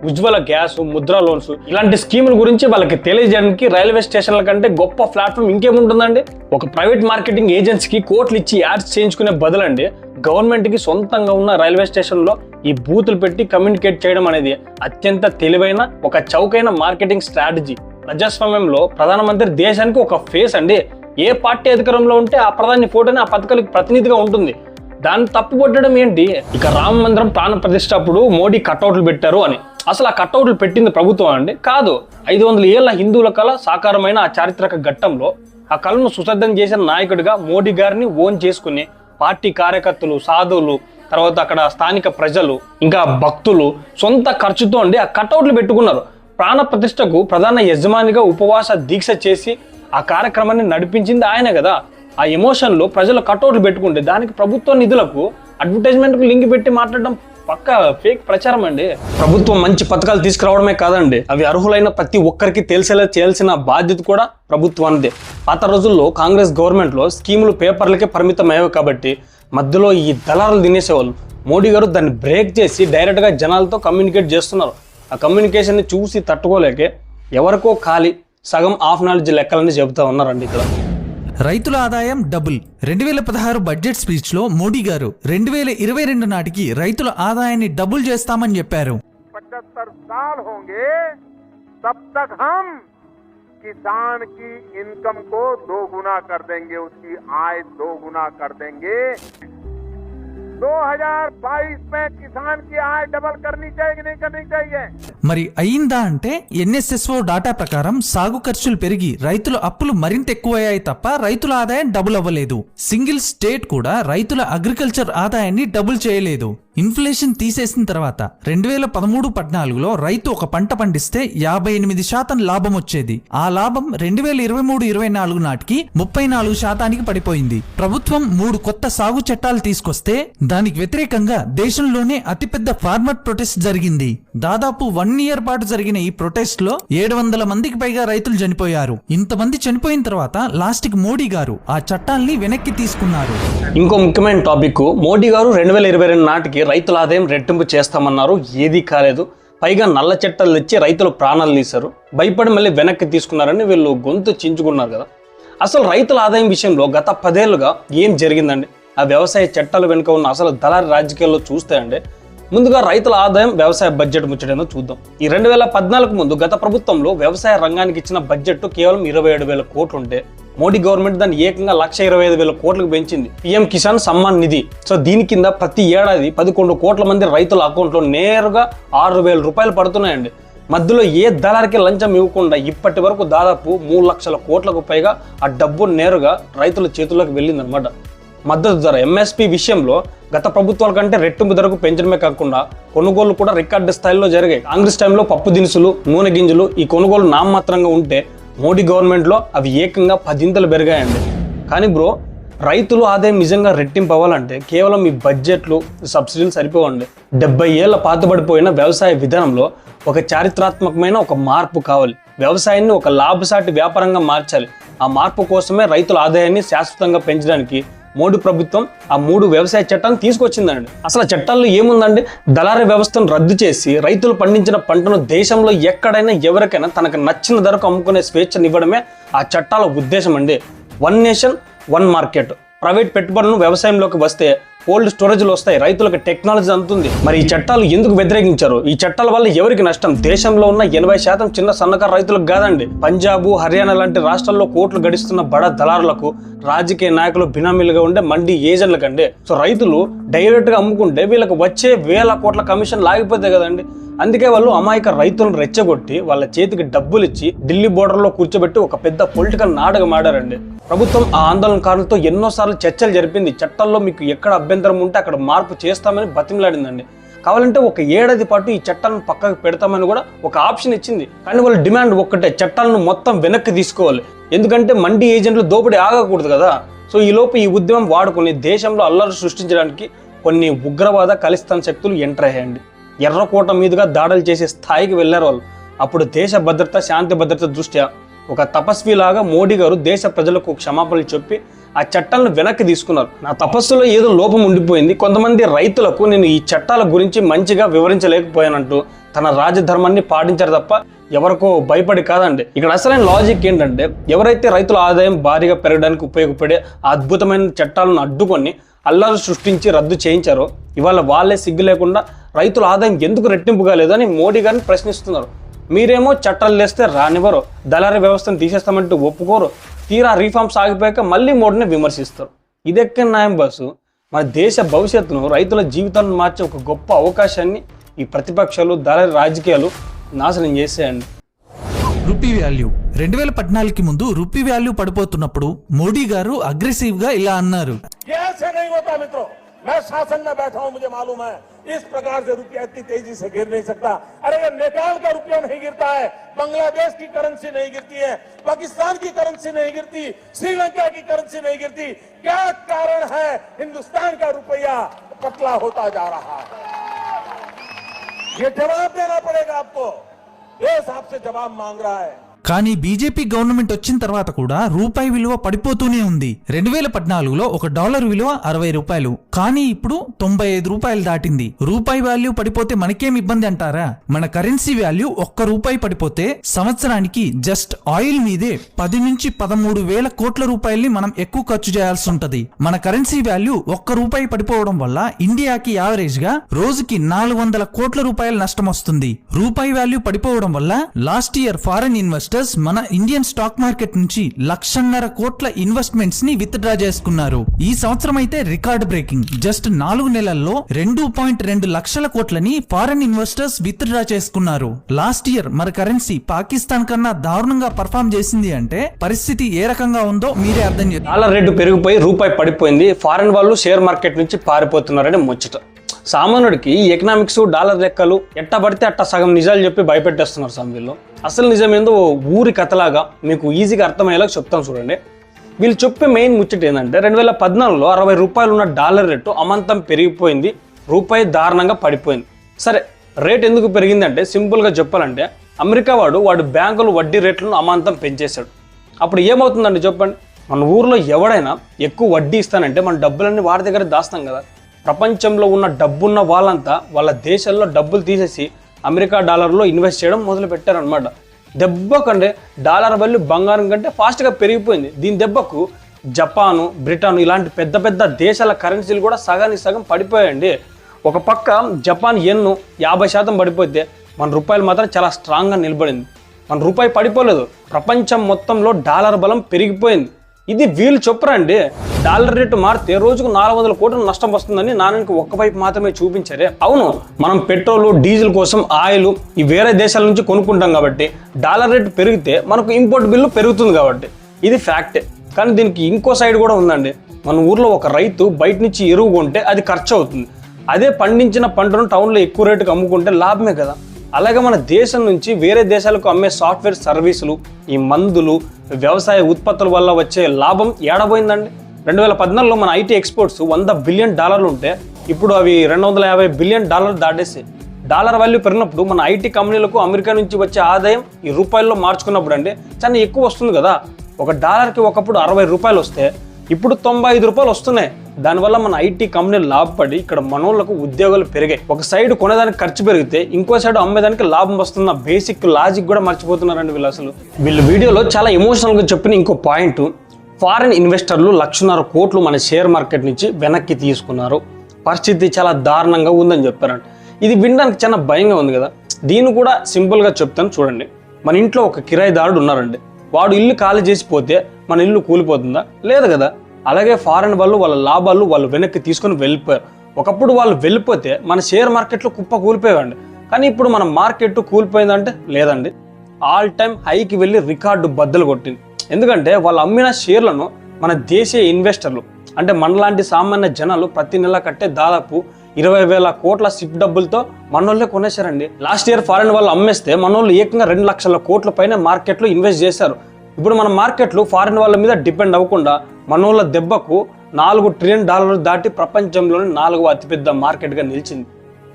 ఉజ్వల గ్యాస్, ముద్రా లోన్స్ ఇలాంటి స్కీముల గురించి వాళ్ళకి తెలియజేయడానికి రైల్వే స్టేషన్ల కంటే గొప్ప ప్లాట్ఫామ్ ఇంకేముంటుందండి? ఒక ప్రైవేట్ మార్కెటింగ్ ఏజెన్సీకి కోట్లు ఇచ్చి యాడ్స్ చేయించుకునే బదులండి గవర్నమెంట్కి సొంతంగా ఉన్న రైల్వే స్టేషన్లో ఈ బూతులు పెట్టి కమ్యూనికేట్ చేయడం అనేది అత్యంత తెలివైన, ఒక చౌకైన మార్కెటింగ్ స్ట్రాటజీ. ప్రజాస్వామ్యంలో ప్రధానమంత్రి దేశానికి ఒక ఫేస్ అండి. ఏ పార్టీ అధికారంలో ఉంటే ఆ ప్రధాని ఫోటోని ఆ పథకాలకు ప్రతినిధిగా ఉంటుంది. దాన్ని తప్పుపట్టడం ఏంటి? ఇక రామ మందిరం ప్రాణ ప్రతిష్ఠ అప్పుడు మోడీ కట్అవుట్లు పెట్టారు అని. అసలు ఆ కట్అవుట్లు పెట్టింది ప్రభుత్వం అండి? కాదు. 500 ఏళ్ల హిందువుల కళ సాకారమైన ఆ చారిత్రక ఘట్టంలో ఆ కళను సుసద్ధం చేసిన నాయకుడిగా మోడీ గారిని ఓన్ చేసుకుని పార్టీ కార్యకర్తలు, సాధువులు, తర్వాత అక్కడ స్థానిక ప్రజలు, ఇంకా భక్తులు సొంత ఖర్చుతో అండి ఆ కట్అవుట్లు పెట్టుకున్నారు. ప్రాణ ప్రతిష్టకు ప్రధాన యజమానిగా ఉపవాస దీక్ష చేసి ఆ కార్యక్రమాన్ని నడిపించింది ఆయనే కదా. ఆ ఎమోషన్లో ప్రజలు కట్అవుట్లు పెట్టుకుంటే దానికి ప్రభుత్వ నిధులకు అడ్వర్టైజ్మెంట్కు లింక్ పెట్టి మాట్లాడడం పక్క ఫేక్ ప్రచారం అండి. ప్రభుత్వం మంచి పథకాలు తీసుకురావడమే కాదండి, అవి అర్హులైన ప్రతి ఒక్కరికి తెలిసేలా చేయాల్సిన బాధ్యత కూడా ప్రభుత్వానిదే. పాత రోజుల్లో కాంగ్రెస్ గవర్నమెంట్లో స్కీములు పేపర్లకే పరిమితమయ్యాయి కాబట్టి మధ్యలో ఈ దళారులు తినేసేవాళ్ళు. మోడీ గారు దాన్ని బ్రేక్ చేసి డైరెక్ట్గా జనాలతో కమ్యూనికేట్ చేస్తున్నారు. ఆ కమ్యూనికేషన్ని చూసి తట్టుకోలేకే ఎవరికో ఖాళీ సగం ఆఫ్ నాలెడ్జ్ లెక్కలని చెబుతా ఉన్నారండి. ఇక్కడ రైతుల ఆదాయం డబుల్. 2016 బడ్జెట్ స్పీచ్ లో మోడీ గారు 2022 నాటికి రైతుల ఆదాయాన్ని డబుల్ చేస్తామని చెప్పారు. 75 साल होंगे तब तक हम किसान की इनकम को 2 गुना कर देंगे, उसकी आय 2 गुना कर देंगे. 2022 में किसान की आय डबल करनी चाहिए कि नहीं करनी चाहिए? మరి అయిందా అంటే ఎన్ఎస్ఎస్ఓ డాటా ప్రకారం సాగు ఖర్చులు పెరిగి రైతుల అప్పులు మరింత ఎక్కువయ్యాయి తప్ప రైతుల ఆదాయం డబుల్ అవ్వలేదు. సింగిల్ స్టేట్ కూడా రైతుల అగ్రికల్చర్ ఆదాయాన్ని డబుల్ చేయలేదు. ఇన్ఫ్లేషన్ తీసేసిన తర్వాత 2013-14లో రైతు ఒక పంట పండిస్తే 58% లాభం వచ్చేది. ఆ లాభం 2023-24 నాటికి 34% పడిపోయింది. ప్రభుత్వం 3 కొత్త సాగు చట్టాలు తీసుకొస్తే దానికి వ్యతిరేకంగా దేశంలోనే అతిపెద్ద ఫార్మర్ ప్రొటెస్ట్ జరిగింది. దాదాపు 1 ఇయర్ పాటు జరిగిన ఈ ప్రొటెస్ట్ లో 700 మందికి పైగా రైతులు చనిపోయారు. ఇంతమంది చనిపోయిన తర్వాత లాస్ట్ కి మోడీ గారు ఆ చట్టాల్ని వెనక్కి తీసుకున్నారు. ఇంకో ముఖ్యమైన టాపిక్, మోడీ గారు 2022 నాటికి రైతుల ఆదాయం రెట్టింపు చేస్తామన్నారు, ఏదీ కాలేదు. పైగా నల్ల చట్టాలు తెచ్చి రైతుల ప్రాణాలు తీశారు. భయపడి మళ్ళీ వెనక్కి తీసుకున్నారని వీళ్ళు గొంతు చించుకున్నారు కదా. అసలు రైతుల ఆదాయం విషయంలో గత 10 ఏళ్లుగా ఏం జరిగిందండి? ఆ వ్యవసాయ చట్టాల వెనుక ఉన్న అసలు దళారి రాజకీయాల్లో చూస్తే అండి, ముందుగా రైతుల ఆదాయం, వ్యవసాయ బడ్జెట్ ముచ్చటేనో చూద్దాం. ఈ 2014 ముందు గత ప్రభుత్వంలో వ్యవసాయ రంగానికి ఇచ్చిన బడ్జెట్ కేవలం 27,000 కోట్లు ఉంటే మోడీ గవర్నమెంట్ దాన్ని ఏకంగా 1,25,000 కోట్లకు పెంచింది. పిఎం కిసాన్ సమ్మాన్ నిధి. సో దీని కింద ప్రతి ఏడాది 11 కోట్ల మంది రైతుల అకౌంట్లో నేరుగా 6,000 రూపాయలు పడుతున్నాయండి. మధ్యలో ఏ దళారికి లంచం ఇవ్వకుండా ఇప్పటి వరకు దాదాపు 3 లక్షల కోట్లకు పైగా ఆ డబ్బు నేరుగా రైతుల చేతుల్లోకి వెళ్ళిందనమాట. మద్దతు ధర ఎంఎస్పి విషయంలో గత ప్రభుత్వాల కంటే రెట్టింపు ధరకు పెంచడమే కాకుండా కొనుగోలు కూడా రికార్డు స్థాయిలో జరిగాయి. కాంగ్రెస్ టైంలో పప్పు దినుసులు, నూనె గింజలు ఈ కొనుగోలు నామమాత్రంగా ఉంటే మోడీ గవర్నమెంట్లో అవి ఏకంగా 10 పెరిగాయండి. కానీ బ్రో, రైతులు ఆదాయం నిజంగా రెట్టింపు అవ్వాలంటే కేవలం ఈ బడ్జెట్లు, సబ్సిడీలు సరిపోవండి. 70 ఏళ్ల పాతబడిపోయిన వ్యవసాయ విధానంలో ఒక చారిత్రాత్మకమైన ఒక మార్పు కావాలి. వ్యవసాయాన్ని ఒక లాభసాటి వ్యాపారంగా మార్చాలి. ఆ మార్పు కోసమే రైతుల ఆదాయాన్ని శాశ్వతంగా పెంచడానికి మోడీ ప్రభుత్వం ఆ 3 వ్యవసాయ చట్టాలను తీసుకొచ్చిందండి. అసలు చట్టాల్లో ఏముందండి? దళారీ వ్యవస్థను రద్దు చేసి రైతులు పండించిన పంటను దేశంలో ఎక్కడైనా ఎవరికైనా తనకు నచ్చిన ధరకు అమ్ముకునే స్వేచ్ఛనివ్వడమే ఆ చట్టాల ఉద్దేశం అండి. 1 నేషన్ 1 మార్కెట్. ప్రైవేట్ పెట్టుబడులను వ్యవసాయంలోకి వస్తే కోల్డ్ స్టోరేజ్లు వస్తాయి, రైతులకు టెక్నాలజీ అందుతుంది. మరి ఈ చట్టాలు ఎందుకు వ్యతిరేకించారు? ఈ చట్టాల వల్ల ఎవరికి నష్టం? దేశంలో ఉన్న 80% చిన్న సన్నకారు రైతులకు కాదండి. పంజాబ్, హర్యానా లాంటి రాష్ట్రాల్లో కోట్లు గడిస్తున్న బడా దళారులకు, రాజకీయ నాయకులు, బినామీలుగా ఉండే మండీ ఏజెంట్లకండి. సో రైతులు డైరెక్ట్గా అమ్ముకుంటే వీళ్ళకి వచ్చే వేల కోట్ల కమిషన్ లాగిపోతాయి కదండి. అందుకే వాళ్ళు అమాయక రైతులను రెచ్చగొట్టి వాళ్ళ చేతికి డబ్బులు ఇచ్చి ఢిల్లీ బోర్డర్లో కూర్చోబెట్టి ఒక పెద్ద పొలిటికల్ నాటకం ఆడారండి. ప్రభుత్వం ఆ ఆందోళనకారులతో ఎన్నోసార్లు చర్చలు జరిపింది. చట్టాల్లో మీకు ఎక్కడ అభ్యంతరం ఉంటే అక్కడ మార్పు చేస్తామని బతిమలాడిందండి. కావాలంటే ఒక ఏడాది పాటు ఈ చట్టాలను పక్కకు పెడతామని కూడా ఒక ఆప్షన్ ఇచ్చింది. కానీ వాళ్ళ డిమాండ్ ఒక్కటే, చట్టాలను మొత్తం వెనక్కి తీసుకోవాలి. ఎందుకంటే మండీ ఏజెంట్లు దోపిడీ ఆగకూడదు కదా. సో ఈలోపు ఈ ఉద్యమం వాడుకుని దేశంలో అల్లరి సృష్టించడానికి కొన్ని ఉగ్రవాద ఖలిస్తాన్ శక్తులు ఎంటర్ అయ్యాయండి. ఎర్రకోట మీదుగా దాడులు చేసే స్థాయికి వెళ్లారు వాళ్ళు. అప్పుడు దేశ భద్రత, శాంతి భద్రత దృష్ట్యా ఒక తపస్విలాగా మోడీ గారు దేశ ప్రజలకు క్షమాపణలు చెప్పి ఆ చట్టాలను వెనక్కి తీసుకున్నారు. నా తపస్సులో ఏదో లోపం ఉండిపోయింది, కొంతమంది రైతులకు నేను ఈ చట్టాల గురించి మంచిగా వివరించలేకపోయానంటూ తన రాజధర్మాన్ని పాటించారు తప్ప ఎవరికో భయపడి కాదండి. ఇక్కడ అసలైన లాజిక్ ఏంటంటే, ఎవరైతే రైతుల ఆదాయం భారీగా పెరగడానికి ఉపయోగపడే అద్భుతమైన చట్టాలను అడ్డుకొని అల్లరి సృష్టించి రద్దు చేయించారో ఇవాళ వాళ్ళే సిగ్గు లేకుండా రైతుల ఆదాయం ఎందుకు రెట్టింపు కాలేదని మోడీ గారిని ప్రశ్నిస్తున్నారు. మీరేమో చట్టాలు లేస్తే రానివ్వరు, దళారీ వ్యవస్థను తీసేస్తామంటూ ఒప్పుకోరు, తీరా రీఫార్మ్స్ ఆగిపోయాక మళ్ళీ మోడీని విమర్శిస్తారు. ఇదెక్కడ న్యాయం బాసు? మన దేశ భవిష్యత్తును, రైతుల జీవితాలను మార్చే ఒక గొప్ప అవకాశాన్ని ఈ ప్రతిపక్షాలు, దళారీ రాజకీయాలు నాశనం చేసేయండి. రూపీ వాల్యూ 2014 ముందు రూపీ వాల్యూ పడిపోతున్నప్పుడు మోడీ గారు అగ్రెసివ్ గా ఇలా అన్నారు. मैं शासन में बैठा हूं, मुझे मालूम है इस प्रकार से रुपया इतनी तेजी से गिर नहीं सकता. अरे नेपाल का रुपया नहीं गिरता है, बांग्लादेश की करेंसी नहीं गिरती है, पाकिस्तान की करेंसी नहीं गिरती, श्रीलंका की करेंसी नहीं गिरती. क्या कारण है हिंदुस्तान का रुपया पतला होता जा रहा है? ये जवाब देना पड़ेगा आपको. देश आपसे जवाब मांग रहा है. కానీ బీజేపీ గవర్నమెంట్ వచ్చిన తర్వాత కూడా రూపాయి విలువ పడిపోతూనే ఉంది. 2014లో $1 విలువ 60 రూపాయలు, కానీ ఇప్పుడు 95 రూపాయలు దాటింది. రూపాయి వాల్యూ పడిపోతే మనకేం ఇబ్బంది అంటారా? మన కరెన్సీ వాల్యూ $1 పడిపోతే సంవత్సరానికి జస్ట్ ఆయిల్ మీదే 10 నుంచి 13 వేల కోట్ల రూపాయల్ని మనం ఎక్కువ ఖర్చు చేయాల్సి ఉంటది. మన కరెన్సీ వాల్యూ $1 పడిపోవడం వల్ల ఇండియాకి యావరేజ్ గా రోజుకి 400 కోట్ల రూపాయల నష్టం వస్తుంది. రూపాయి వాల్యూ పడిపోవడం వల్ల లాస్ట్ ఇయర్ ఫారెన్ ఇన్వెస్టర్స్ మన ఇండియన్ స్టాక్ మార్కెట్ నుంచి 1,50,000 కోట్ల ఇన్వెస్ట్మెంట్స్ ని విత్డ్రా చేసుకున్నారు. ఈ సంవత్సరం అయితే రికార్డ్ బ్రేకింగ్. జస్ట్ 4 నెలల్లో 2.2 లక్షల కోట్లని ఫారెన్ ఇన్వెస్టర్స్ విత్డ్రా చేసుకున్నారు. లాస్ట్ ఇయర్ మన కరెన్సీ పాకిస్తాన్ కన్నా దారుణంగా పర్ఫామ్ చేసింది అంటే పరిస్థితి ఏ రకంగా ఉందో మీరే అర్థం చేసుకోండి. డాలర్ రేటు పెరిగిపోయి రూపాయి పడిపోయింది, ఫారెన్ వాళ్ళు షేర్ మార్కెట్ నుంచి పారిపోతున్నారని ముచ్చట. సామాన్యుడికి ఎకనామిక్స్, డాలర్ లెక్కలు ఎట్ట పడితే అట్ట సగం నిజాలు చెప్పి భయపెట్టేస్తున్నారు వీళ్ళు. అసలు నిజం ఏందో ఊరి కథలాగా మీకు ఈజీగా అర్థమయ్యేలా చెప్తాను చూడండి. వీళ్ళు చెప్పే మెయిన్ ముచ్చట ఏంటంటే, 2014లో 60 రూపాయలు ఉన్న డాలర్ రేటు అమాంతం పెరిగిపోయింది, రూపాయి దారుణంగా పడిపోయింది. సరే, రేట్ ఎందుకు పెరిగిందంటే సింపుల్గా చెప్పాలంటే, అమెరికా వాడు బ్యాంకులు వడ్డీ రేట్లను అమాంతం పెంచేశాడు. అప్పుడు ఏమవుతుందండి చెప్పండి? మన ఊర్లో ఎవడైనా ఎక్కువ వడ్డీ ఇస్తానంటే మన డబ్బులన్నీ వాడి దగ్గర దాస్తాం కదా. ప్రపంచంలో ఉన్న డబ్బున్న వాళ్ళంతా వాళ్ళ దేశాల్లో డబ్బులు తీసేసి అమెరికా డాలర్లో ఇన్వెస్ట్ చేయడం మొదలు పెట్టారనమాట. దెబ్బకంటే డాలర్ వాల్యూ బంగారం కంటే ఫాస్ట్గా పెరిగిపోయింది. దీని దెబ్బకు జపాను, బ్రిటన్ ఇలాంటి పెద్ద పెద్ద దేశాల కరెన్సీలు కూడా సగానికి సగం పడిపోయాయండి. ఒక పక్క జపాన్ యెన్ను 50% పడిపోతే మన రూపాయలు మాత్రం చాలా స్ట్రాంగ్గా నిలబడింది. మన రూపాయి పడిపోలేదు, ప్రపంచం మొత్తంలో డాలర్ బలం పెరిగిపోయింది. ఇది వీళ్ళు చెప్పరండి. డాలర్ రేటు మారితే రోజుకు 400 కోట్ల నష్టం వస్తుందని నాన్నకి ఒక్క వైపు మాత్రమే చూపించారే. అవును, మనం పెట్రోలు, డీజిల్ కోసం ఆయిల్ ఈ వేరే దేశాల నుంచి కొనుక్కుంటాం కాబట్టి డాలర్ రేటు పెరిగితే మనకు ఇంపోర్ట్ బిల్లు పెరుగుతుంది కాబట్టి ఇది ఫ్యాక్టే. కానీ దీనికి ఇంకో సైడ్ కూడా ఉందండి. మన ఊర్లో ఒక రైతు బయట నుంచి ఎరువు కొంటే అది ఖర్చు అవుతుంది. అదే పండించిన పంటను టౌన్లో ఎక్కువ రేటుకి అమ్ముకుంటే లాభమే కదా. అలాగే మన దేశం నుంచి వేరే దేశాలకు అమ్మే సాఫ్ట్వేర్ సర్వీసులు, ఈ మందులు, వ్యవసాయ ఉత్పత్తుల వల్ల వచ్చే లాభం ఏడబోయిందండి. 2014లో మన ఐటీ ఎక్స్పోర్ట్స్ $100 బిలియన్ ఉంటే ఇప్పుడు అవి $250 బిలియన్ దాటేసి. డాలర్ వాల్యూ పెరిగినప్పుడు మన ఐటీ కంపెనీలకు అమెరికా నుంచి వచ్చే ఆదాయం ఈ రూపాయల్లో మార్చుకున్నప్పుడు అంటే చాలా ఎక్కువ వస్తుంది కదా. $1కి ఒకప్పుడు $60 వస్తే ఇప్పుడు $95 వస్తున్నాయి. దానివల్ల మన ఐటీ కంపెనీలు లాభపడి ఇక్కడ మనోళ్ళకు ఉద్యోగాలు పెరిగాయి. ఒక సైడ్ కొనేదానికి ఖర్చు పెరిగితే ఇంకో సైడ్ అమ్మేదానికి లాభం వస్తున్న బేసిక్ లాజిక్ కూడా మర్చిపోతున్నారండి వీళ్ళు. అసలు వీళ్ళు వీడియోలో చాలా ఎమోషనల్గా చెప్పిన ఇంకో పాయింట్, ఫారిన్ ఇన్వెస్టర్లు 1,50,000 కోట్లు మన షేర్ మార్కెట్ నుంచి వెనక్కి తీసుకున్నారు, పరిస్థితి చాలా దారుణంగా ఉందని చెప్పారంట. ఇది వినడానికి చాలా భయంగా ఉంది కదా. దీన్ని కూడా సింపుల్గా చెప్తాను చూడండి. మన ఇంట్లో ఒక కిరాయిదారుడు ఉన్నారండి. వాడు ఇల్లు ఖాళీ చేసిపోతే మన ఇల్లు కూలిపోతుందా? లేదు కదా. అలాగే ఫారెన్ వాళ్ళు వాళ్ళ లాభాలు వాళ్ళు వెనక్కి తీసుకొని వెళ్ళిపోయారు. ఒకప్పుడు వాళ్ళు వెళ్ళిపోతే మన షేర్ మార్కెట్లో కుప్ప కూలిపోయామండి. కానీ ఇప్పుడు మన మార్కెట్ కూలిపోయిందంటే లేదండి, ఆల్ టైమ్ హైకి వెళ్ళి రికార్డు బద్దలు కొట్టింది. ఎందుకంటే వాళ్ళు అమ్మిన షేర్లను మన దేశీయ ఇన్వెస్టర్లు అంటే మనలాంటి సామాన్య జనాలు ప్రతి నెల కట్టే దాదాపు 20,000 కోట్ల సిప్ డబ్బులతో మనోళ్ళే కొనేశారండి. లాస్ట్ ఇయర్ ఫారెన్ వాళ్ళు అమ్మేస్తే మనోళ్ళు ఏకంగా 2 లక్షల కోట్ల పైన మార్కెట్లో ఇన్వెస్ట్ చేశారు. ఇప్పుడు మన మార్కెట్లు ఫారెన్ వాళ్ళ మీద డిపెండ్ అవ్వకుండా మనోళ్ళ దెబ్బకు $4 ట్రిలియన్ దాటి ప్రపంచంలోని 4వ అతిపెద్ద మార్కెట్గా నిలిచింది.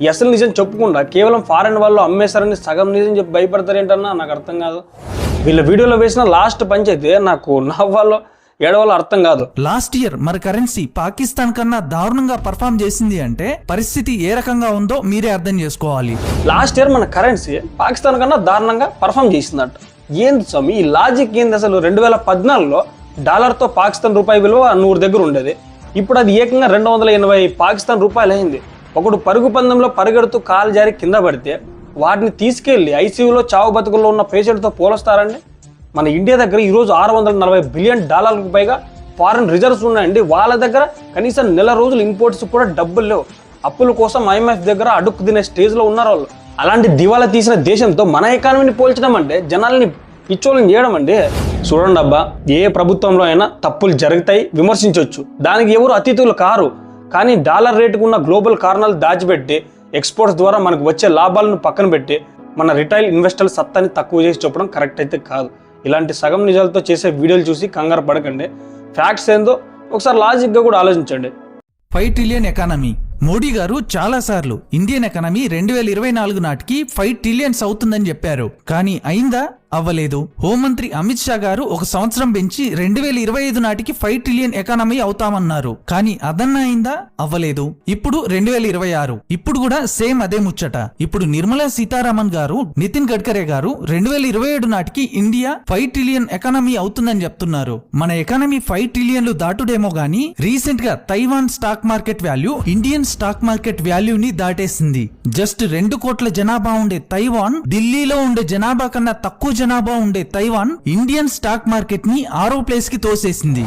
ఈ అసలు నిజం చెప్పకుండా కేవలం ఫారెన్ వాళ్ళు అమ్మేశారని సగం నిజం చెప్పి భయపడతారేంటన్నా నాకు అర్థం కాదు. వీళ్ళ వీడియోలో వేసిన లాస్ట్ పంచైతే నాకు నవ్వాలో ఏడవాలో అర్థం కాదు. లాస్ట్ ఇయర్ మన కరెన్సీ పాకిస్తాన్ కన్నా దారుణంగా పర్ఫామ్ చేసింది అంటే పరిస్థితి ఏ రకంగా ఉందో మీరే అర్థం చేసుకోవాలి. లాస్ట్ ఇయర్ మన కరెన్సీ పాకిస్తాన్ కన్నా దారుణంగా పర్ఫామ్ చేసిందంట. ఏంది స్వామి ఈ లాజిక్ ఏంది అసలు? 2014లో డాలర్తో పాకిస్తాన్ రూపాయి విలువ 100 దగ్గర ఉండేది. ఇప్పుడు అది ఏకంగా 280 పాకిస్తాన్ రూపాయలు అయింది. ఒకడు పరుగు పందెంలో పరిగెడుతూ కాలు జారి కింద పడితే వాటిని తీసుకెళ్లి ఐసీయూలో చావు బతుకుల్లో ఉన్న పేషెంట్తో పోలుస్తారండి. మన ఇండియా దగ్గర ఈరోజు $640 బిలియన్ పైగా ఫారెన్ రిజర్వ్స్ ఉన్నాయండి. వాళ్ళ దగ్గర కనీసం నెల రోజులు ఇంపోర్ట్స్ కూడా డబ్బులు లేవు. అప్పుల కోసం IMF దగ్గర అడుక్కు తినే స్టేజ్లో ఉన్నారు వాళ్ళు. అలాంటి దివాలా తీసిన దేశంతో మన ఎకానమీని పోల్చడం అంటే జనాల్ని పిచ్చోళ్ళని చేయడం అండి. చూడండి అబ్బా, ఏ ప్రభుత్వంలో అయినా తప్పులు జరుగుతాయి, విమర్శించవచ్చు, దానికి ఎవరు అతిథులు కారు. కానీ డాలర్ రేటుకు ఉన్న గ్లోబల్ కారణాలు దాచిపెట్టి ఎక్స్పోర్ట్స్ ద్వారా మనకు వచ్చే లాభాలను పక్కన పెట్టి మన రిటైల్ ఇన్వెస్టర్ల సత్తాని తక్కువ చేసి చెప్పడం కరెక్ట్ అయితే కాదు. ఇలాంటి సగం నిజాలతో చేసే వీడియోలు చూసి కంగారు పడకండి. ఫ్యాక్ట్స్ ఏందో ఒకసారి లాజిక్గా కూడా ఆలోచించండి. 5 ట్రిలియన్ ఎకానమీ. మోడీ గారు చాలా సార్లు ఇండియన్ ఎకానమీ 2024 నాటికి 5 ట్రిలియన్స్ అవుతుందని చెప్పారు. కానీ అయిందా? అవ్వలేదు. హోంమంత్రి అమిత్ షా గారు 1 సంవత్సరం పెంచి 2025 నాటికి 5 ట్రిలియన్ ఎకానమీ అవుతామన్నారు. కానీ అదన్నా అయిందా? అవ్వలేదు. ఇప్పుడు 2026, ఇప్పుడు కూడా సేమ్ అదే ముచ్చట. ఇప్పుడు నిర్మలా సీతారామన్ గారు, నితిన్ గడ్కరీ గారు 2027 నాటికి ఇండియా 5 ట్రిలియన్ ఎకానమీ అవుతుందని చెప్తున్నారు. మన ఎకానమీ 5 ట్రిలియన్లు దాటుడేమో గానీ రీసెంట్ గా Taiwan stock market value Indian stock market వాల్యూని దాటేసింది. జస్ట్ 2 కోట్ల జనాభా ఉండే తైవాన్, ఢిల్లీలో ఉండే జనాభా కన్నా తక్కువ జనాభా ఉండే తైవాన్ ఇండియన్ స్టాక్ మార్కెట్ ని 6వ ప్లేస్ కి తోసేసింది.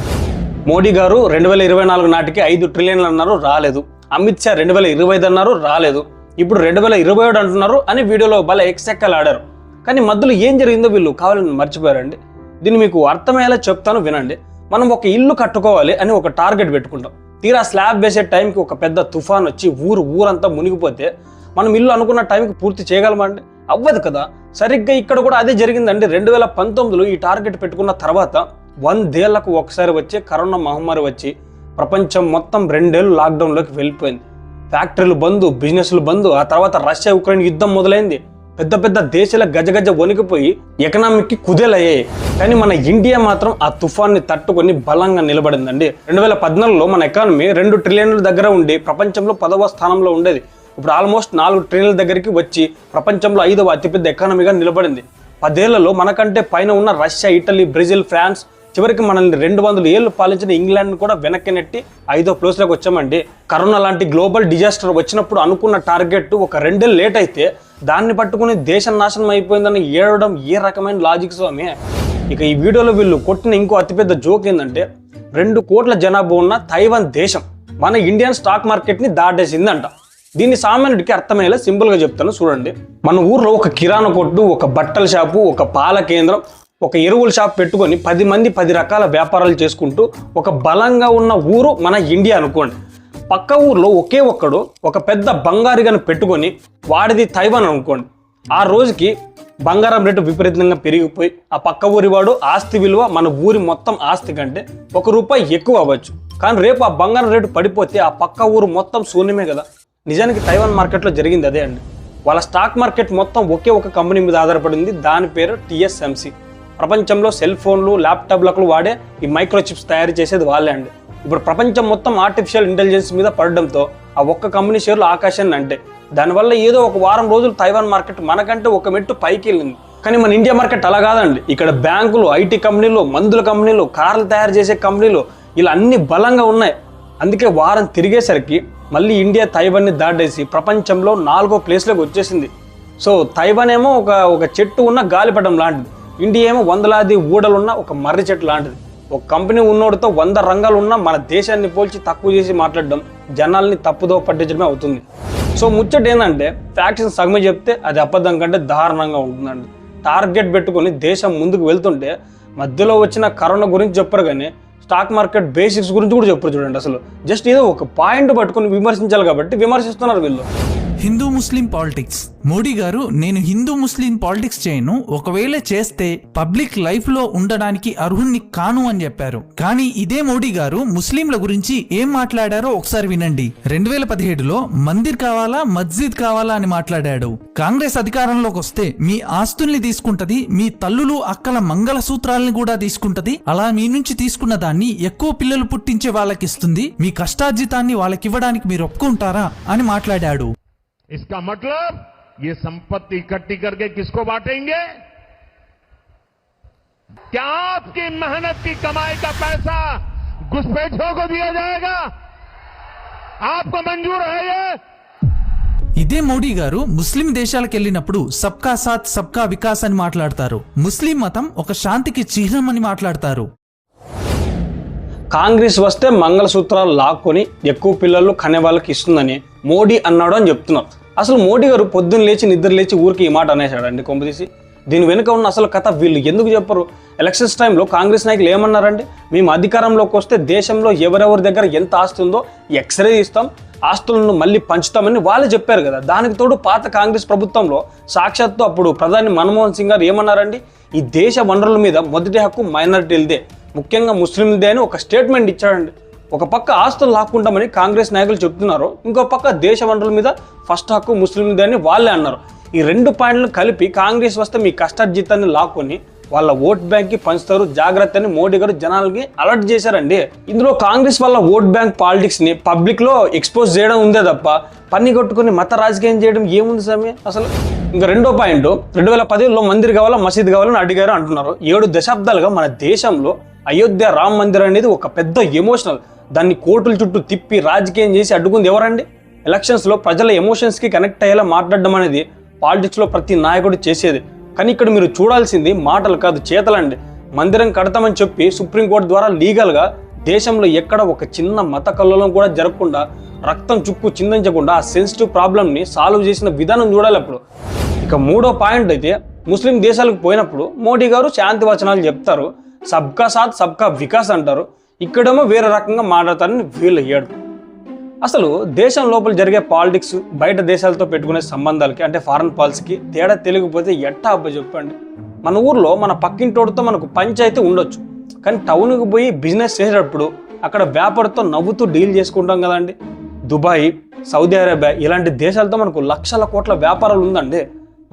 మోడీ గారు 2024 నాటికి 5 ట్రిలియన్లు అన్నారు, రాలేదు. అమిత్ షా 2025 అన్నారు, రాలేదు. ఇప్పుడు 2027 అంటున్నారు అని వీడియోలో భలే ఎక్సెక్కలు ఆడారు. కానీ మధ్యలో ఏం జరిగిందో వీళ్ళు కావాలని మర్చిపోయారండి. దీన్ని మీకు అర్థమయ్యేలా చెప్తాను వినండి. మనం ఒక ఇల్లు కట్టుకోవాలి అని ఒక టార్గెట్ పెట్టుకుంటాం. తీరా స్లాబ్ వేసే టైంకి ఒక పెద్ద తుఫాన్ వచ్చి ఊరంతా మునిగిపోతే మనం ఇల్లు అనుకున్న టైంకి పూర్తి చేయగలమండి? అవ్వదు కదా. సరిగ్గా ఇక్కడ కూడా అదే జరిగిందండి. 2019లో ఈ టార్గెట్ పెట్టుకున్న తర్వాత 100 ఏళ్లకు ఒకసారి వచ్చే కరోనా మహమ్మారి వచ్చి ప్రపంచం మొత్తం 2 ఏళ్ళు లాక్డౌన్లోకి వెళ్ళిపోయింది. ఫ్యాక్టరీలు బంద్, బిజినెస్లు బంద్. ఆ తర్వాత రష్యా ఉక్రెయిన్ యుద్ధం మొదలైంది. పెద్ద దేశాల గజగజ వణికిపోయి ఎకనామిక్కి కుదేలయ్యాయి. కానీ మన ఇండియా మాత్రం ఆ తుఫాన్ని తట్టుకొని బలంగా నిలబడిందండి. 2014లో మన ఎకానమీ 2 ట్రిలియన్ల దగ్గర ఉండి ప్రపంచంలో 10వ స్థానంలో ఉండేది. ఇప్పుడు ఆల్మోస్ట్ 4 ట్రిలియన్ల దగ్గరికి వచ్చి ప్రపంచంలో 5వ అతిపెద్ద ఎకానమీగా నిలబడింది. 10 ఏళ్లలో మనకంటే పైన ఉన్న రష్యా, ఇటలీ, బ్రెజిల్, ఫ్రాన్స్, చివరికి మనల్ని 200 ఏళ్ళు పాలించిన ఇంగ్లాండ్ కూడా వెనక్కి నెట్టి 5వ ప్లేస్లోకి వచ్చామండి. కరోనా లాంటి గ్లోబల్ డిజాస్టర్ వచ్చినప్పుడు అనుకున్న టార్గెట్ ఒక 2 ఏళ్ళు లేట్ అయితే దాన్ని పట్టుకుని దేశం నాశనం అయిపోయిందని ఏడవడం ఏ రకమైన లాజిక్ స్వామి? ఇక ఈ వీడియోలో వీళ్ళు కొట్టిన ఇంకో అతిపెద్ద జోక్ ఏంటంటే 2 కోట్ల జనాభా ఉన్న తైవాన్ దేశం మన ఇండియన్ స్టాక్ మార్కెట్ని దాటేసిందంట. దీన్ని సామాన్యుడికి అర్థమయ్యేలా సింపుల్గా చెప్తాను చూడండి. మన ఊర్లో ఒక కిరాణా కొట్టు, ఒక బట్టల షాపు, ఒక పాల కేంద్రం, ఒక ఎరువుల షాప్ పెట్టుకొని 10 మంది 10 రకాల వ్యాపారాలు చేసుకుంటూ ఒక బలంగా ఉన్న ఊరు మన ఇండియా అనుకోండి. పక్క ఊర్లో ఒకే ఒక్కడు ఒక పెద్ద బంగారుగాను పెట్టుకొని వాడిది తైవాన్ అనుకోండి. ఆ రోజుకి బంగారం రేటు విపరీతంగా పెరిగిపోయి ఆ పక్క ఊరి వాడు ఆస్తి విలువ మన ఊరి మొత్తం ఆస్తి కంటే ₹1 ఎక్కువ అవ్వచ్చు. కానీ రేపు ఆ బంగారం రేటు పడిపోతే ఆ పక్క ఊరు మొత్తం శూన్యమే కదా. నిజానికి తైవాన్ మార్కెట్లో జరిగింది అదే అండి. వాళ్ళ స్టాక్ మార్కెట్ మొత్తం ఒకే ఒక కంపెనీ మీద ఆధారపడింది. దాని పేరు TSMC. ప్రపంచంలో సెల్ ఫోన్లు, ల్యాప్టాప్లకు వాడే ఈ మైక్రో చిప్స్ తయారు చేసేది వాళ్ళే అండి. ఇప్పుడు ప్రపంచం మొత్తం ఆర్టిఫిషియల్ ఇంటెలిజెన్స్ మీద పడడంతో ఆ ఒక్క కంపెనీ షేర్లు ఆకాశాన్ని అంటే దానివల్ల ఏదో ఒక వారం రోజులు తైవాన్ మార్కెట్ మనకంటే ఒక మెట్టు పైకి వెళ్ళింది. కానీ మన ఇండియా మార్కెట్ అలా కాదండి. ఇక్కడ బ్యాంకులు, ఐటీ కంపెనీలు, మందుల కంపెనీలు, కార్లు తయారు చేసే కంపెనీలు ఇలా అన్ని బలంగా ఉన్నాయి. అందుకే వారం తిరిగేసరికి మళ్ళీ ఇండియా తైవాన్ని దాటేసి ప్రపంచంలో 4వ ప్లేస్లోకి వచ్చేసింది. సో తైవాన్ ఏమో ఒక చెట్టు ఉన్న గాలిపటం లాంటిది, ఇండియా ఏమో వందలాది ఊడలున్న ఒక మర్రి చెట్టు లాంటిది. ఒక కంపెనీ ఉన్నోడితో 100 రంగాలు ఉన్న మన దేశాన్ని పోల్చి తక్కువ చేసి మాట్లాడడం జనాల్ని తప్పుదో పట్టించడమే అవుతుంది. సో ముచ్చట ఏంటంటే ఫ్యాక్ట్స్ సగమే చెప్తే అది అబద్ధం కంటే దారుణంగా ఉంటుందండి. టార్గెట్ పెట్టుకుని దేశం ముందుకు వెళ్తుంటే మధ్యలో వచ్చిన కరోనా గురించి చెప్పరు, కానీ స్టాక్ మార్కెట్ బేసిక్స్ గురించి కూడా చెప్పరు. చూడండి, అసలు జస్ట్ ఏదో ఒక పాయింట్ పట్టుకుని విమర్శించాలి కాబట్టి విమర్శిస్తున్నారు వీళ్ళు. హిందూ ముస్లిం పాలిటిక్స్. మోడీ గారు నేను హిందూ ముస్లిం పాలిటిక్స్ చేయను, ఒకవేళ చేస్తే పబ్లిక్ లైఫ్ లో ఉండడానికి అర్హుణ్ణి కాను అని చెప్పారు. కానీ ఇదే మోడీ గారు ముస్లింల గురించి ఏం మాట్లాడారో ఒకసారి వినండి. 2017లో మందిర్ కావాలా, మస్జిద్ కావాలా అని మాట్లాడాడు. కాంగ్రెస్ అధికారంలోకి వస్తే మీ ఆస్తుల్ని తీసుకుంటది, మీ తల్లులు అక్కల మంగళ సూత్రాలని కూడా తీసుకుంటది, అలా మీ నుంచి తీసుకున్న దాన్ని ఎక్కువ పిల్లలు పుట్టించే వాళ్ళకిస్తుంది, మీ కష్టార్జితాన్ని వాళ్ళకివ్వడానికి మీరు ఒప్పుకుంటారా అని మాట్లాడాడు. इसका मतलब ये संपत्ति इकट्ठी करके किसको बांटेंगे? क्या आपकी मेहनत की कमाई का पैसा घुसपैठियों को दिया जाएगा? आपको मंजूर है ये? ఇదే మోడీ గారు ముస్లిం దేశాలకు వెళ్ళినప్పుడు సబ్కా సాత్ సబ్కా వికాస్ అని మాట్లాడతారు. ముస్లిం మతం ఒక శాంతికి చిహ్నం అని మాట్లాడతారు. కాంగ్రెస్ వస్తే మంగళసూత్రాలు లాక్కొని ఎక్కువ పిల్లలు కనే వాళ్ళకి ఇస్తుందని మోడీ అన్నాడు అని చెప్తున్నారు. అసలు మోడీ గారు పొద్దున్న లేచి నిద్ర లేచి ఊరికి ఈ మాట అనేసాడండి కొంపదీసి. దీని వెనుక ఉన్న అసలు కథ వీళ్ళు ఎందుకు చెప్పరు? ఎలక్షన్స్ టైంలో కాంగ్రెస్ నాయకులు ఏమన్నారండి, మేము అధికారంలోకి వస్తే దేశంలో ఎవరెవరి దగ్గర ఎంత ఆస్తి ఉందో ఎక్స్రే ఇస్తాం, ఆస్తులను మళ్ళీ పంచుతామని వాళ్ళు చెప్పారు కదా. దానికి తోడు పాత కాంగ్రెస్ ప్రభుత్వంలో సాక్షాత్తు అప్పుడు ప్రధాని మన్మోహన్ సింగ్ గారు ఏమన్నారండి, ఈ దేశ వనరుల మీద మొదటి హక్కు మైనారిటీలదే, ముఖ్యంగా ముస్లింలదే అని ఒక స్టేట్మెంట్ ఇచ్చాడండి. ఒక పక్క ఆస్తులు లాక్కుంటామని కాంగ్రెస్ నాయకులు చెప్తున్నారు, ఇంకో పక్క దేశ వనరుల మీద ఫస్ట్ హక్కు ముస్లింలదే అని వాళ్ళే అన్నారు. ఈ 2 పాయింట్లను కలిపి కాంగ్రెస్ వస్తే మీ కష్టార్జితాన్ని లాక్కొని వాళ్ళ ఓట్ బ్యాంక్ కి పంచుతారు, జాగ్రత్త అని మోడీ గారు జనాలకి అలర్ట్ చేశారండి. ఇందులో కాంగ్రెస్ వల్ల ఓట్ బ్యాంక్ పాలిటిక్స్ ని పబ్లిక్ లో ఎక్స్పోజ్ చేయడం ఉందే తప్ప పని కొట్టుకుని మత రాజకీయం చేయడం ఏముంది సమయం అసలు. ఇంకా 2వ పాయింట్, 2010లో మందిర్ కావాలా, మసీద్ కావాలని అడిగారు అంటున్నారు. 7 దశాబ్దాలుగా మన దేశంలో అయోధ్య రామ్ మందిర్ అనేది ఒక పెద్ద ఎమోషనల్, దాన్ని కోర్టుల చుట్టూ తిప్పి రాజకీయం చేసి అడ్డుకుంది ఎవరండి? ఎలక్షన్స్ లో ప్రజల ఎమోషన్స్ కి కనెక్ట్ అయ్యేలా మాట్లాడడం అనేది పాలిటిక్స్ లో ప్రతి నాయకుడు చేసేది. కానీ ఇక్కడ మీరు చూడాల్సింది మాటలు కాదు, చేతలండి. మందిరం కడతామని చెప్పి సుప్రీంకోర్టు ద్వారా లీగల్ గా దేశంలో ఎక్కడ ఒక చిన్న మత కల్లోలం కూడా జరగకుండా, రక్తం చుక్కు చిందించకుండా ఆ సెన్సిటివ్ ప్రాబ్లమ్ ని సాల్వ్ చేసిన విధానం చూడాలి అప్పుడు. ఇక 3వ పాయింట్ అయితే, ముస్లిం దేశాలకు పోయినప్పుడు మోడీ గారు శాంతి వచనాలు చెప్తారు, సబ్కా సాత్ సబ్కా వికాస్ అంటారు, ఇక్కడేమో వేరే రకంగా మాట్లాడతారని వీళ్ళు ఏడు. అసలు దేశం లోపల జరిగే పాలిటిక్స్ బయట దేశాలతో పెట్టుకునే సంబంధాలకి అంటే ఫారెన్ పాలసీకి తేడా తెలియకపోతే ఎట్టా అబ్బా చెప్పండి. మన ఊర్లో మన పక్కింటోడితో మనకు పంచాయతీ ఉండొచ్చు, కానీ టౌన్కి పోయి బిజినెస్ చేసేటప్పుడు అక్కడ వ్యాపారితో నవ్వుతూ డీల్ చేసుకుంటాం కదండి. దుబాయ్, సౌదీ అరేబియా ఇలాంటి దేశాలతో మనకు లక్షల కోట్ల వ్యాపారాలు ఉందండి.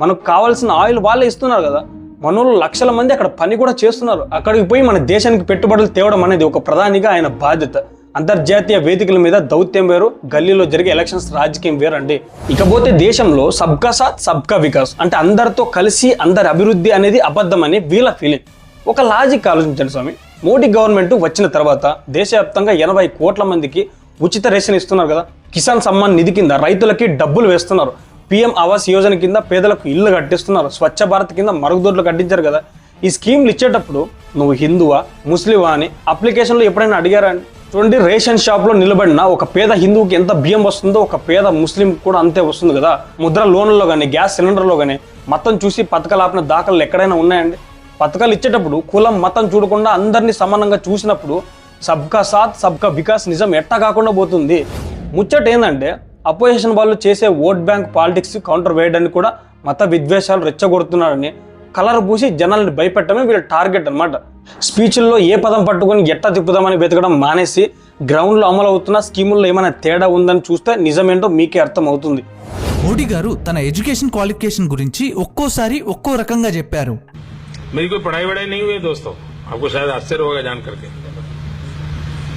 మనకు కావాల్సిన ఆయిల్ వాళ్ళే ఇస్తున్నారు కదా. మనోళ్ళు లక్షల మంది అక్కడ పని కూడా చేస్తున్నారు. అక్కడికి పోయి మన దేశానికి పెట్టుబడులు తేవడం అనేది ఒక ప్రధానిగా ఆయన బాధ్యత. అంతర్జాతీయ వేదికల మీద దౌత్యం వేరు, గల్లీలో జరిగే ఎలక్షన్స్ రాజకీయం వేరండి. ఇకపోతే దేశంలో సబ్కా సాత్ సబ్కా వికాస్ అంటే అందరితో కలిసి అందరి అభివృద్ధి అనేది అబద్ధమని వీళ్ళ ఫీలింగ్. ఒక లాజిక్ ఆలోచించండి స్వామి. మోడీ గవర్నమెంట్ వచ్చిన తర్వాత దేశవ్యాప్తంగా 80 కోట్ల మందికి ఉచిత రేషన్ ఇస్తున్నారు కదా. కిసాన్ సమ్మాన్ నిధి కింద రైతులకి డబ్బులు వేస్తున్నారు. PM ఆవాస్ యోజన కింద పేదలకు ఇల్లు కట్టిస్తున్నారు. స్వచ్ఛ భారత్ కింద మరుగుదొడ్లు కట్టించారు కదా. ఈ స్కీమ్లు ఇచ్చేటప్పుడు నువ్వు హిందువా ముస్లిమా అని అప్లికేషన్లో ఎప్పుడైనా అడిగారా అండి? చూడండి, రేషన్ షాప్లో నిలబడిన ఒక పేద హిందువుకి ఎంత బియ్యం వస్తుందో ఒక పేద ముస్లిం కూడా అంతే వస్తుంది కదా. ముద్ర లోన్లలో కానీ గ్యాస్ సిలిండర్లో కానీ మొత్తం చూసి పథకాలు ఆపిన దాఖలు ఎక్కడైనా ఉన్నాయండి? పథకాలు ఇచ్చేటప్పుడు కులం మతం చూడకుండా అందరినీ సమానంగా చూసినప్పుడు సబ్కా సాత్ సబ్కా వికాస్ నిజం ఎట్టా కాకుండా పోతుంది. ముచ్చట ఏంటంటే అపోజిషన్ వాళ్ళు చేసే ఓట్ బ్యాంక్ పాలిటిక్స్ కౌంటర్ వేయడానికి కూడా మత విద్వేషాలు రెచ్చగొడుతున్నారని కలర్ పూసి జనాల్ని భయపెట్టడమే వీళ్ళ టార్గెట్ అనమాట. స్పీచ్ల్లో ఏ పదం పట్టుకొని ఎట్టా తిప్పుదామని వెతకడం మానేసి గ్రౌండ్లో అమలు అవుతున్న స్కీముల్లో ఏమైనా తేడా ఉందని చూస్తే నిజమేంటో మీకే అర్థం అవుతుంది. మోడీ గారు తన ఎడ్యుకేషన్ క్వాలిఫికేషన్ గురించి ఒక్కోసారి ఒక్కో రకంగా చెప్పారు. मेरी कोई पढ़ाई वढ़ाई नहीं हुई है दोस्तों, आपको शायद आश्चर्य होगा जान करके।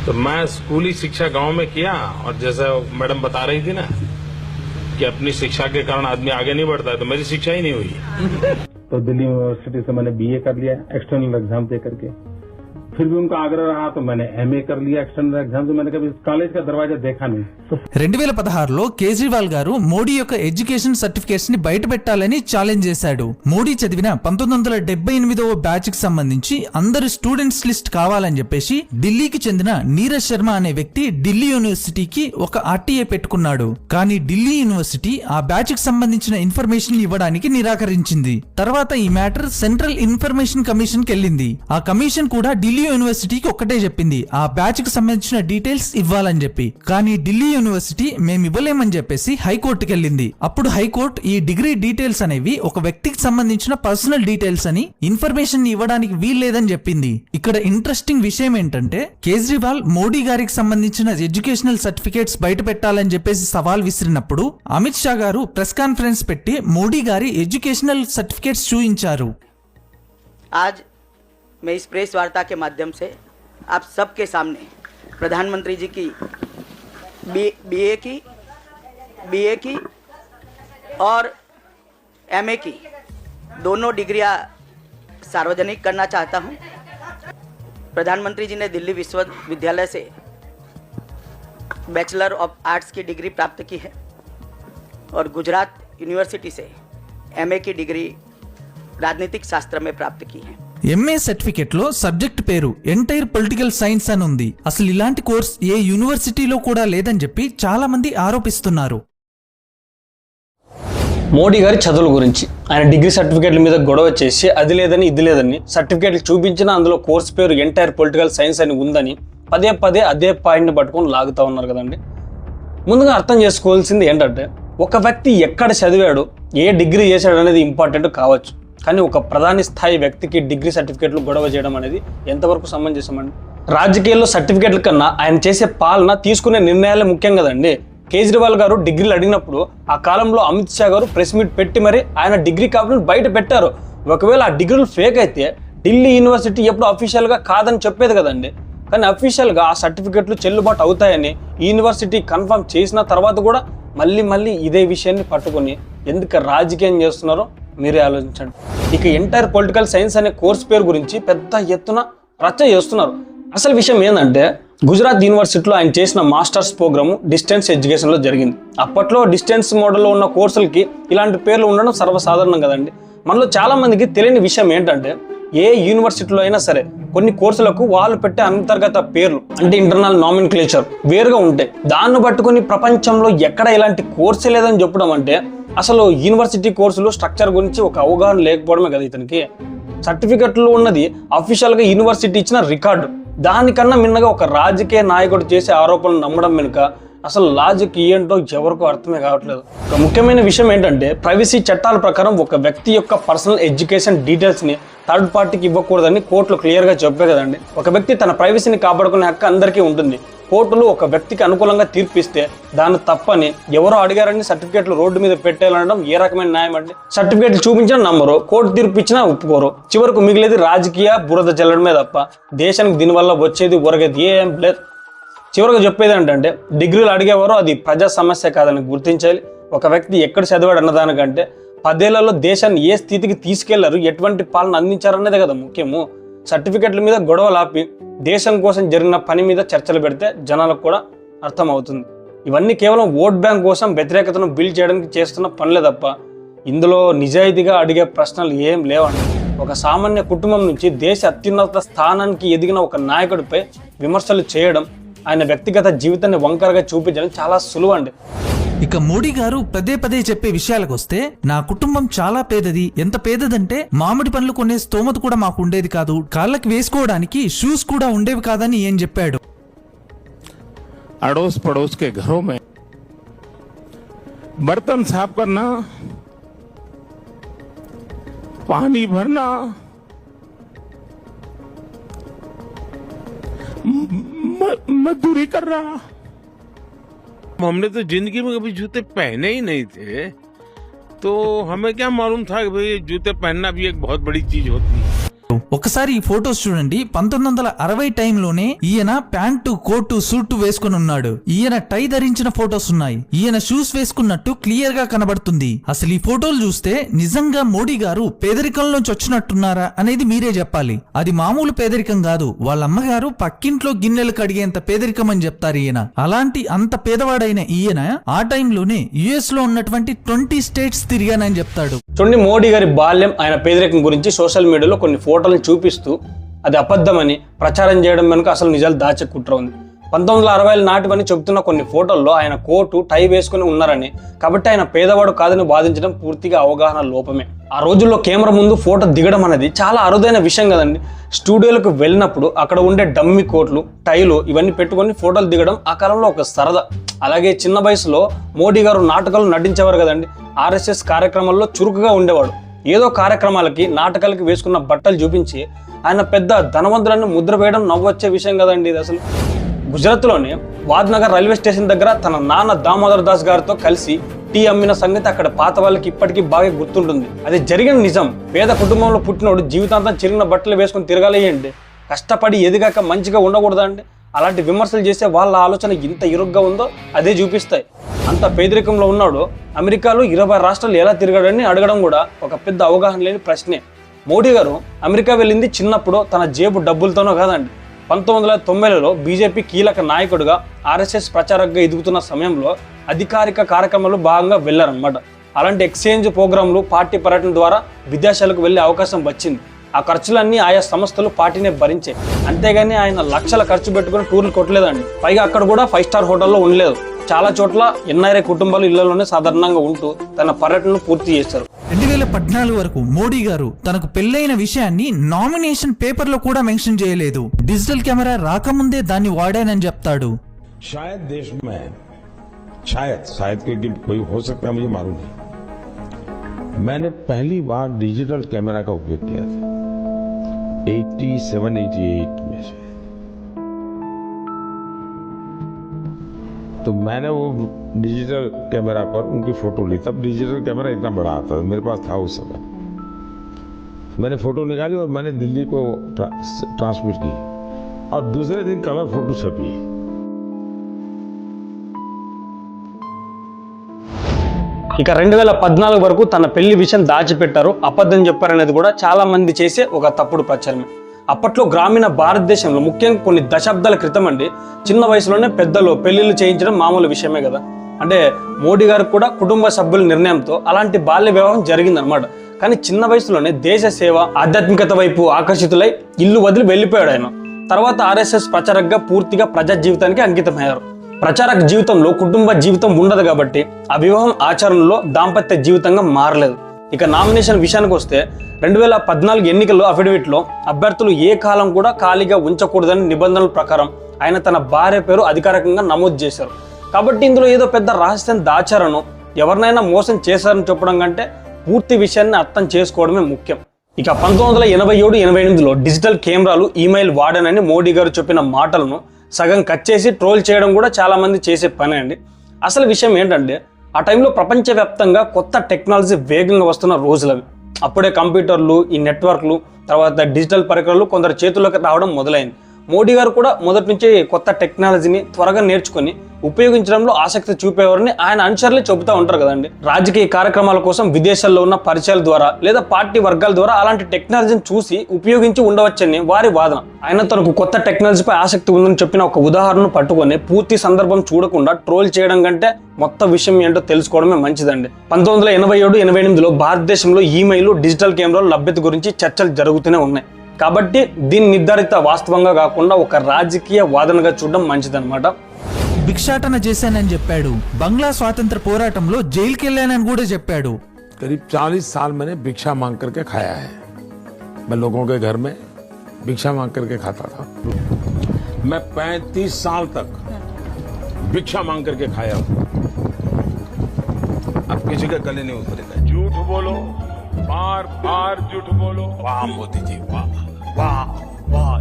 तो मैं स्कूली शिक्षा गांव में किया, और जैसा मैडम बता रही थी ना कि अपनी शिक्षा के कारण आदमी आगे नहीं बढ़ता है, तो मेरी शिक्षा ही नहीं हुई। तो दिल्ली यूनिवर्सिटी से मैंने बीए कर लिया एक्सटर्नल एग्जाम दे करके, फिर भी उनका आग्रह रहा तो मैंने एमए कर लिया एक्सटर्नल एग्जाम से। मैंने कभी कॉलेज का दरवाजा देखा नहीं। 2016లో కేజ్రీవాల్ గారు మోడీ యొక్క ఎడ్యుకేషన్ సర్టిఫికేట్స్ ని బయట పెట్టాలని ఛాలెంజ్ చేశాడు. మోడీ చదివిన 1978వ బ్యాచ్ కి సంబంధించి అందరు స్టూడెంట్స్ లిస్ట్ కావాలని చెప్పేసి ఢిల్లీకి చెందిన నీరజ్ శర్మ అనే వ్యక్తి ఢిల్లీ యూనివర్సిటీకి ఒక ఆర్టీఏ పెట్టుకున్నాడు. కానీ ఢిల్లీ యూనివర్సిటీ ఆ బ్యాచ్ కి సంబంధించిన ఇన్ఫర్మేషన్ ఇవ్వడానికి నిరాకరించింది. తర్వాత ఈ మ్యాటర్ సెంట్రల్ ఇన్ఫర్మేషన్ కమిషన్ కి వెళ్ళింది. ఆ కమిషన్ కూడా ఢిల్లీ యూనివర్సిటీకి ఒక్కటే చెప్పింది ఆ బ్యాచ్ కి సంబంధించిన డీటెయిల్స్ ఇవ్వాలని చెప్పి. కానీ ఢిల్లీ యూనివర్సిటీ మేము ఇవ్వలేమని చెప్పేసి హైకోర్టుకి వెళ్ళింది. అప్పుడు హైకోర్టు ఈ డిగ్రీ డీటెయిల్స్ అనేవి ఒక వ్యక్తికి సంబంధించిన పర్సనల్ డీటెయిల్స్ అని ఇన్ఫర్మేషన్ ఇవ్వడానికి వీల్లేదని చెప్పింది. ఇక్కడ ఇంట్రెస్టింగ్ విషయం ఏంటంటే కేజ్రీవాల్ మోడీ గారికి సంబంధించిన ఎడ్యుకేషనల్ సర్టిఫికేట్స్ బయట పెట్టాలని చెప్పేసి సవాల్ విసిరినప్పుడు అమిత్ షా గారు ప్రెస్ కాన్ఫరెన్స్ పెట్టి మోడీ గారి ఎడ్యుకేషనల్ సర్టిఫికేట్స్ చూపించారు. मैं इस प्रेस वार्ता के माध्यम से आप सबके सामने प्रधानमंत्री जी की बीए की और एमए की दोनों डिग्रियां सार्वजनिक करना चाहता हूं। प्रधानमंत्री जी ने दिल्ली विश्वविद्यालय से बैचलर ऑफ आर्ट्स की डिग्री प्राप्त की है और गुजरात यूनिवर्सिटी से एमए की डिग्री राजनीतिक शास्त्र में प्राप्त की है. ఎంఏ సర్టిఫికెట్ లో సబ్జెక్ట్ పేరు ఎంటైర్ పొలిటికల్ సైన్స్ అని ఉంది. అసలు ఇలాంటి కోర్స్ ఏ యూనివర్సిటీలో కూడా లేదని చెప్పి చాలా మంది ఆరోపిస్తున్నారు. మోడీ గారి చదువుల గురించి ఆయన డిగ్రీ సర్టిఫికేట్ల మీద గొడవ చేసి అది లేదని ఇది లేదని సర్టిఫికేట్లు చూపించినా అందులో కోర్స్ పేరు ఎంటైర్ పొలిటికల్ సైన్స్ అని ఉందని పదే పదే అదే పాయింట్ని పట్టుకొని లాగుతూ ఉన్నారు కదండి. ముందుగా అర్థం చేసుకోవాల్సింది ఏంటంటే ఒక వ్యక్తి ఎక్కడ చదివాడు ఏ డిగ్రీ చేశాడు అనేది ఇంపార్టెంట్ కావచ్చు, కానీ ఒక ప్రధాని స్థాయి వ్యక్తికి డిగ్రీ సర్టిఫికేట్లు గొడవ చేయడం అనేది ఎంతవరకు సమంజసమండి? రాజకీయాల్లో సర్టిఫికేట్ల కన్నా ఆయన చేసే పాలన తీసుకునే నిర్ణయాలే ముఖ్యం కదండి. కేజ్రీవాల్ గారు డిగ్రీలు అడిగినప్పుడు ఆ కాలంలో అమిత్ షా గారు ప్రెస్ మీట్ పెట్టి మరి ఆయన డిగ్రీ కాపీలను బయట పెట్టారు. ఒకవేళ ఆ డిగ్రీలు ఫేక్ అయితే ఢిల్లీ యూనివర్సిటీ ఎప్పుడు అఫీషియల్గా కాదని చెప్పేది కదండి. కానీ అఫీషియల్గా ఆ సర్టిఫికేట్లు చెల్లుబాటు అవుతాయని యూనివర్సిటీ కన్ఫర్మ్ చేసిన తర్వాత కూడా మళ్ళీ ఇదే విషయాన్ని పట్టుకొని ఎందుకు రాజకీయం చేస్తున్నారో మీరే ఆలోచించండి. ఇక ఎంటైర్ పొలిటికల్ సైన్స్ అనే కోర్స్ పేరు గురించి పెద్ద ఎత్తున రచ్చ చేస్తున్నారు. అసలు విషయం ఏంటంటే గుజరాత్ యూనివర్సిటీలో ఆయన చేసిన మాస్టర్స్ ప్రోగ్రాము డిస్టెన్స్ ఎడ్యుకేషన్లో జరిగింది. అప్పట్లో డిస్టెన్స్ మోడల్లో ఉన్న కోర్సులకి ఇలాంటి పేర్లు ఉండడం సర్వసాధారణం కదండి. మనలో చాలా మందికి తెలియని విషయం ఏంటంటే ఏ యూనివర్సిటీలో అయినా సరే కొన్ని కోర్సులకు వాళ్ళు పెట్టే అంతర్గత పేర్లు అంటే ఇంటర్నల్ నామిన్క్లేచర్ వేరుగా ఉంటాయి. దాన్ని పట్టుకొని ప్రపంచంలో ఎక్కడ ఇలాంటి కోర్సే లేదని చెప్పడం అంటే అసలు యూనివర్సిటీ కోర్సులు స్ట్రక్చర్ గురించి ఒక అవగాహన లేకపోవడమే కదా ఇతనికి. సర్టిఫికెట్లో ఉన్నది అఫీషియల్గా యూనివర్సిటీ ఇచ్చిన రికార్డు, దానికన్నా మిన్నగా ఒక రాజకీయ నాయకుడు చేసే ఆరోపణలు నమ్మడం వెనుక అసలు లాజిక్ ఏంటో ఎవరికో అర్థమే కావట్లేదు. ఒక ముఖ్యమైన విషయం ఏంటంటే ప్రైవసీ చట్టాల ప్రకారం ఒక వ్యక్తి యొక్క పర్సనల్ ఎడ్యుకేషన్ డీటెయిల్స్ని థర్డ్ పార్టీకి ఇవ్వకూడదని కోర్టులు క్లియర్గా చెప్పే కదండి. ఒక వ్యక్తి తన ప్రైవసీని కాపాడుకునే హక్కు అందరికీ ఉంటుంది. కోర్టులు ఒక వ్యక్తికి అనుకూలంగా తీర్పిస్తే దాన్ని తప్పని ఎవరో అడిగారని సర్టిఫికేట్లు రోడ్డు మీద పెట్టాలనడం ఏ రకమైన న్యాయం అండి? సర్టిఫికేట్లు చూపించినా నమ్మరు, కోర్టు తీర్పు ఇచ్చినా ఒప్పుకోరు. చివరకు మిగిలేది రాజకీయ బురద జల్లడమే తప్ప దేశానికి దీనివల్ల వచ్చేది ఒరగేది ఏం లేదు. చివరికి చెప్పేది ఏంటంటే డిగ్రీలు అడిగేవారు అది ప్రజా సమస్య కాదని గుర్తించాలి. ఒక వ్యక్తి ఎక్కడ చదివాడు అన్నదానికంటే 10 ఏళ్లలో దేశాన్ని ఏ స్థితికి తీసుకెళ్లారు, ఎటువంటి పాలన అందించారన్నదే కదా ముఖ్యము. సర్టిఫికెట్ల మీద గొడవలు ఆపి దేశం కోసం జరిగిన పని మీద చర్చలు పెడితే జనాలకు కూడా అర్థమవుతుంది. ఇవన్నీ కేవలం ఓట్ బ్యాంక్ కోసం వ్యతిరేకతను బిల్డ్ చేయడానికి చేస్తున్న పనులే తప్ప ఇందులో నిజాయితీగా అడిగే ప్రశ్నలు ఏం లేవండి. ఒక సామాన్య కుటుంబం నుంచి దేశ అత్యున్నత స్థానానికి ఎదిగిన ఒక నాయకుడిపై విమర్శలు చేయడం, ఆయన వ్యక్తిగత జీవితాన్ని వంకరగా చూపించడం చాలా సులువండి. ఇక మోడీ గారు పదే పదే చెప్పే విషయాలకు వస్తే, నా కుటుంబం చాలా పేదది, ఎంత పేదదంటే మామిడి పండ్లు కొనే స్తోమత కూడా మాకు ఉండేది కాదు, కాళ్ళకి వేసుకోవడానికి షూస్ కూడా ఉండేవి కాదని ఏం చెప్పాడు. अड़ोस पड़ोस के घरों में बर्तन साफ करना, पानी भरना, मजदूरी कर रहा। हमने तो जिंदगी में कभी जूते पहने ही नहीं थे, तो हमें क्या मालूम था कि भाई जूते पहनना भी एक बहुत बड़ी चीज होती है। ఒకసారి ఈ ఫోటోస్ చూడండి. 1960 టైంలోనే ఈయన ప్యాంటు, కోటు, సూట్ వేసుకుని ఉన్నాడు. ఈయన టై ధరించిన ఫోటోస్ ఉన్నాయి. ఈయన షూస్ వేసుకున్నట్టు క్లియర్ గా కనబడుతుంది. అసలు ఈ ఫోటోలు చూస్తే నిజంగా మోడీ గారు పేదరికంలోంచి వచ్చినట్టున్నారా అనేది మీరే చెప్పాలి. అది మామూలు పేదరికం కాదు, వాళ్ళ అమ్మగారు పక్కింట్లో గిన్నెలు కడిగేంత పేదరికం అని చెప్తారు ఈయన. అలాంటి అంత పేదవాడైన ఈయన ఆ టైంలోనే యుఎస్ లో ఉన్నటువంటి 20 స్టేట్స్ తిరిగానని చెప్తాడు. చూడండి, మోడీ గారి బాల్యం, ఆయన పేదరికం గురించి సోషల్ మీడియాలో కొన్ని ఫోటోలను చూపిస్తూ అది అబద్ధమని ప్రచారం చేయడం వెనుక అసలు నిజాలు దాచే కుట్ర ఉంది. 1960 నాటివని చెబుతున్న కొన్ని ఫోటోల్లో ఆయన కోటు, టై వేసుకుని ఉన్నారని, కాబట్టి ఆయన పేదవాడు కాదని వాదించడం పూర్తిగా అవగాహన లోపమే. ఆ రోజుల్లో కెమెరా ముందు ఫోటో దిగడం అనేది చాలా అరుదైన విషయం కదండి. స్టూడియోలకు వెళ్ళినప్పుడు అక్కడ ఉండే డమ్మీ కోట్లు, టైలు ఇవన్నీ పెట్టుకొని ఫోటోలు దిగడం ఆ కాలంలో ఒక సరదా. అలాగే చిన్న వయసులో మోడీ గారు నాటకాలు నటించేవారు కదండి. ఆర్ఎస్ఎస్ కార్యక్రమాల్లో చురుకుగా ఉండేవాడు. ఏదో కార్యక్రమాలకి, నాటకాలకి వేసుకున్న బట్టలు చూపించి ఆయన పెద్ద ధనవంతులను ముద్ర వేయడం నవ్వొచ్చే విషయం కదండి ఇది అసలు. గుజరాత్లోని వాద్నగర్ రైల్వే స్టేషన్ దగ్గర తన నాన్న దామోదర్ దాస్ గారితో కలిసి టీ అమ్మిన సంగతి అక్కడ పాత వాళ్ళకి ఇప్పటికీ బాగా గుర్తుంటుంది. అది జరిగిన నిజం. పేద కుటుంబంలో పుట్టినోడు జీవితాంతం చిరిగిన బట్టలు వేసుకుని తిరగాలేయండి, కష్టపడి ఎదిగాక మంచిగా ఉండకూడదా అండి? అలాంటి విమర్శలు చేసే వాళ్ళ ఆలోచన ఇంత ఇరుగ్గా ఉందో అదే చూపిస్తాయి. అంత పేదరికంలో ఉన్నాడు, అమెరికాలో 20 రాష్ట్రాలు ఎలా తిరగాడని అడగడం కూడా ఒక పెద్ద అవగాహన లేని ప్రశ్నే. మోడీ గారు అమెరికా వెళ్ళింది చిన్నప్పుడు తన జేబు డబ్బులతోనో కాదండి. 1990లో బీజేపీ కీలక నాయకుడిగా, ఆర్ఎస్ఎస్ ప్రచారకుగా ఎదుగుతున్న సమయంలో అధికారిక కార్యక్రమాలు భాగంగా వెళ్లారనమాట. అలాంటి ఎక్స్చేంజ్ ప్రోగ్రాంలు, పార్టీ పర్యటన ద్వారా విదేశాలకు వెళ్లే అవకాశం వచ్చింది. ఆ ఖర్చులన్నీ ఆయా సంస్థలు పార్టీనే భరించాయి. అంతేగాని ఆయన లక్షల ఖర్చు పెట్టుకుని టూర్లు కొట్టలేదండి. పైగా అక్కడ కూడా 5 స్టార్ హోటల్లో ఉండలేదు. చాలా చోట్ల ఎన్ఆర్ఐ కుటుంబాలు ఇళ్లలోనే సాధారణంగా ఉంటూ తన పర్యటనను పూర్తి చేశారు. 2014 వరకు మోడీ గారు తనకు పెళ్లైన విషయాన్ని నామినేషన్ పేపర్ లో కూడా మెన్షన్ చేయలేదు. డిజిటల్ కెమెరా రాకముందే దాన్ని వాడానని చెప్తాడు. शायद देश में शायद क्योंकि कोई हो सकता है, मुझे मालूम नहीं, मैंने पहली बार डिजिटल कैमरा का उपयोग किया था 87-88 में से। तो मैंने वो डिजिटल कैमरा पर उनकी फोटो ली। तब डिजिटल कैमरा इतना बड़ा आता था, मेरे पास था उस समय। मैंने फोटो निकाली और मैंने दिल्ली को ट्रांसमिट की और दूसरे दिन कलर फोटो छपी। ఇక 2014 వరకు తన పెళ్లి విషయం దాచిపెట్టారు, అబద్ధం చెప్పారనేది కూడా చాలా మంది చేసే ఒక తప్పుడు ప్రచారమే. అప్పట్లో గ్రామీణ భారతదేశంలో, ముఖ్యంగా కొన్ని దశాబ్దాల క్రితం అండి, చిన్న వయసులోనే పెద్దలు పెళ్లిళ్ళు చేయించడం మామూలు విషయమే కదా. అంటే మోడీ గారికి కూడా కుటుంబ సభ్యుల నిర్ణయంతో అలాంటి బాల్య వివాహం జరిగిందనమాట. కానీ చిన్న వయసులోనే దేశ సేవ, ఆధ్యాత్మికత వైపు ఆకర్షితులై ఇల్లు వదిలి వెళ్ళిపోయాడు ఆయన. తర్వాత ఆర్ఎస్ఎస్ ప్రచారకుగా పూర్తిగా ప్రజా జీవితానికి అంకితమయ్యారు. ప్రచారక జీవితంలో కుటుంబ జీవితం ఉండదు కాబట్టి ఆ వివాహం ఆచరణలో దాంపత్య జీవితంగా మారలేదు. ఇక నామినేషన్ విషయానికి వస్తే 2014 ఎన్నికల్లో అఫిడవిట్లో అభ్యర్థులు ఏ కాలం కూడా ఖాళీగా ఉంచకూడదని నిబంధనల ప్రకారం ఆయన తన భార్య పేరు అధికారికంగా నమోదు చేశారు. కాబట్టి ఇందులో ఏదో పెద్ద రహస్యం దాచారనో, ఎవరినైనా మోసం చేశారని చెప్పడం కంటే పూర్తి విషయాన్ని అర్థం చేసుకోవడమే ముఖ్యం. ఇక 1987-88లో డిజిటల్ కెమెరాలు, ఈమెయిల్ వాడానని మోడీ గారు చెప్పిన మాటలను సగం కట్ చేసి ట్రోల్ చేయడం కూడా చాలా మంది చేసే పని అండి. అసలు విషయం ఏంటంటే, ఆ టైంలో ప్రపంచవ్యాప్తంగా కొత్త టెక్నాలజీ వేగంగా వస్తున్న రోజులవి. అప్పుడే కంప్యూటర్లు, ఈ నెట్వర్క్లు, తర్వాత డిజిటల్ పరికరాలు కొందరు చేతుల్లోకి రావడం మొదలైంది. మోడీ గారు కూడా మొదటి నుంచి కొత్త టెక్నాలజీని త్వరగా నేర్చుకుని ఉపయోగించడంలో ఆసక్తి చూపేవారని ఆయన అనుచరులు చెబుతూ ఉంటారు కదండి. రాజకీయ కార్యక్రమాల కోసం విదేశాల్లో ఉన్న పరిచయాల ద్వారా లేదా పార్టీ వర్గాల ద్వారా అలాంటి టెక్నాలజీని చూసి ఉపయోగించి ఉండవచ్చని వారి వాదన. ఆయన తనకు కొత్త టెక్నాలజీపై ఆసక్తి ఉందని చెప్పిన ఒక ఉదాహరణను పట్టుకొని పూర్తి సందర్భం చూడకుండా ట్రోల్ చేయడం కంటే మొత్తం విషయం ఏంటో తెలుసుకోవడమే మంచిదండి. 1987-88లో భారతదేశంలో ఈమెయిల్, డిజిటల్ కెమెరాల లభ్యత గురించి చర్చలు జరుగుతూనే ఉన్నాయి. కాబట్టి దీన్ని నిర్ధారిత వాస్తవంగా కాకుండా ఒక రాజకీయ వాదనగా చూడడం మంచిదన్నమాట. భిక్షాటన చేశానని చెప్పాడు. బంగ్లా స్వాతంత్ర పోరాటంలో జైలుకెళ్లానని కూడా చెప్పాడు. करीब 40 साल मैंने भिक्षा मांग करके खाया है. मैं लोगों के घर में भिक्षा मांग करके खाता था. मैं 35 साल तक भिक्षा मांग करके खाया हूं. अब किसी का गले नहीं उतरेगा. झूठ बोलो, बार बार झूठ बोलो. वाह मोदी जी, वाह वाह वाह.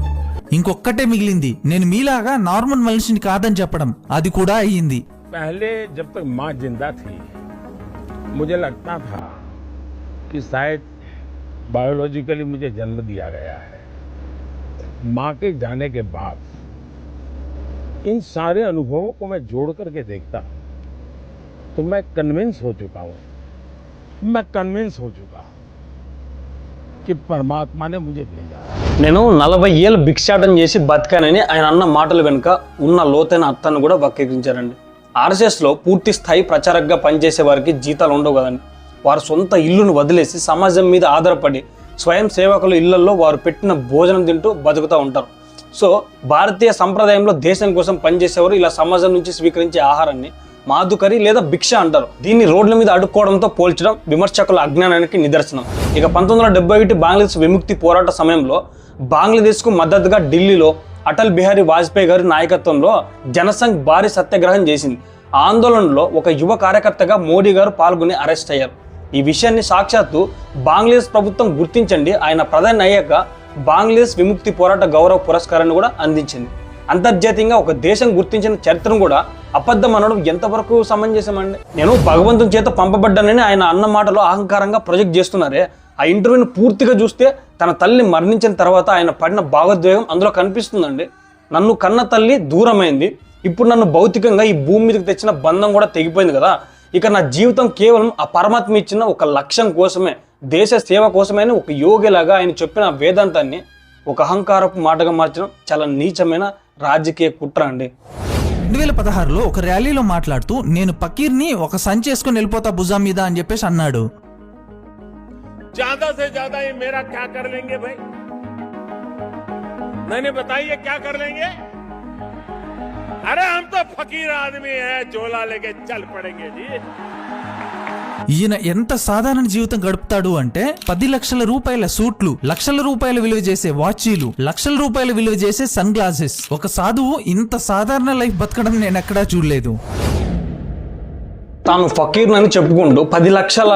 ఇంకొక్కటే మిగిలింది, నేను మీలాగా నార్మల్ మనిషిని కాదని చెప్పడం. అది కూడా అయ్యింది. पहले जब तक माँ जिंदा थी मुझे लगता था कि शायद बायोलॉजिकली मुझे जन्म दिया गया है. माँ के जाने के बाद इन सारे अनुभवों को मैं जोड़ करके देखता तो मैं कन्विंस हो चुका हूँ कि परमात्मा ने मुझे भेजा. నేను 40 ఏళ్ళు భిక్షాటన చేసి బతికానని ఆయన అన్న మాటల వెనుక ఉన్న లోతైన అర్థాన్ని కూడా వక్రీకరించారండి. ఆర్ఎస్ఎస్లో పూర్తి స్థాయి ప్రచారకగా పనిచేసే వారికి జీతాలు ఉండవు కదండి. వారు సొంత ఇల్లును వదిలేసి సమాజం మీద ఆధారపడి స్వయం సేవకుల ఇళ్లలో వారు పెట్టిన భోజనం తింటూ బతుకుతూ ఉంటారు. సో భారతీయ సంప్రదాయంలో దేశం కోసం పనిచేసేవారు ఇలా సమాజం నుంచి స్వీకరించే ఆహారాన్ని మాధుకరి లేదా భిక్ష అంటారు. దీన్ని రోడ్ల మీద అడుక్కోవడంతో పోల్చడం విమర్శకుల అజ్ఞానానికి నిదర్శనం. ఇక 1971 బంగ్లాదేశ్ విముక్తి పోరాట సమయంలో బంగ్లాదేశ్కు మద్దతుగా ఢిల్లీలో అటల్ బిహారీ వాజ్పేయి గారి నాయకత్వంలో జనసంఘ్ భారీ సత్యాగ్రహం చేసింది. ఆ ఆందోళనలో ఒక యువ కార్యకర్తగా మోడీ గారు పాల్గొని అరెస్ట్ అయ్యారు. ఈ విషయాన్ని సాక్షాత్తు బంగ్లాదేశ్ ప్రభుత్వం గుర్తించండి ఆయన ప్రధాని అయ్యాక బంగ్లాదేశ్ విముక్తి పోరాట గౌరవ పురస్కారాన్ని కూడా అందించింది. అంతర్జాతీయంగా ఒక దేశం గుర్తించిన చరిత్రను కూడా అబద్ధం అనడం ఎంతవరకు సమంజసమండి? నేను భగవంతుని చేత పంపబడ్డానని ఆయన అన్న మాటలో అహంకారంగా ప్రొజెక్ట్ చేస్తున్నారే. ఆ ఇంటర్వ్యూని పూర్తిగా చూస్తే తన తల్లి మరణించిన తర్వాత ఆయన పడిన భావోద్వేగం అందులో కనిపిస్తుందండి. నన్ను కన్న తల్లి దూరమైంది, ఇప్పుడు నన్ను భౌతికంగా ఈ భూమి మీదకి తెచ్చిన బంధం కూడా తెగిపోయింది కదా, ఇక నా జీవితం కేవలం ఆ పరమాత్మ ఇచ్చిన ఒక లక్ష్యం కోసమే, దేశ సేవ కోసమే అని ఒక యోగిలాగా ఆయన చెప్పిన వేదాంతాన్ని ఒక అహంకారపు మాటగా మార్చడం చాలా నీచమైన రాజకీయ కుట్ర అండి. 2016లో ఒక ర్యాలీలో మాట్లాడుతూ నేను పకీర్ని ఒక సంచి వేసుకుని వెళ్ళిపోతా భుజం మీద అని చెప్పేసి అన్నాడు. ज्यादा से ज्यादा ये मेरा क्या कर लेंगे भाई? नहीं बताइए क्या कर लेंगे? अरे हम तो फकीर आदमी है, झोला लेके चल पड़ेंगे जी. ఈయన ఎంత సాధారణ జీవితం గడుపుతాడు అంటే 10 లక్షల రూపాయల సూట్లు, లక్షల రూపాయల విలువ చేసే వాచీలు, లక్షల రూపాయల విలువ చేసే సన్ గ్లాసెస్. ఒక సాధువు ఇంత సాధారణ లైఫ్ బతకడం నేను ఎక్కడా చూడలేదు. తాను ఫకీర్ అని చెప్పుకుంటూ 10 లక్షల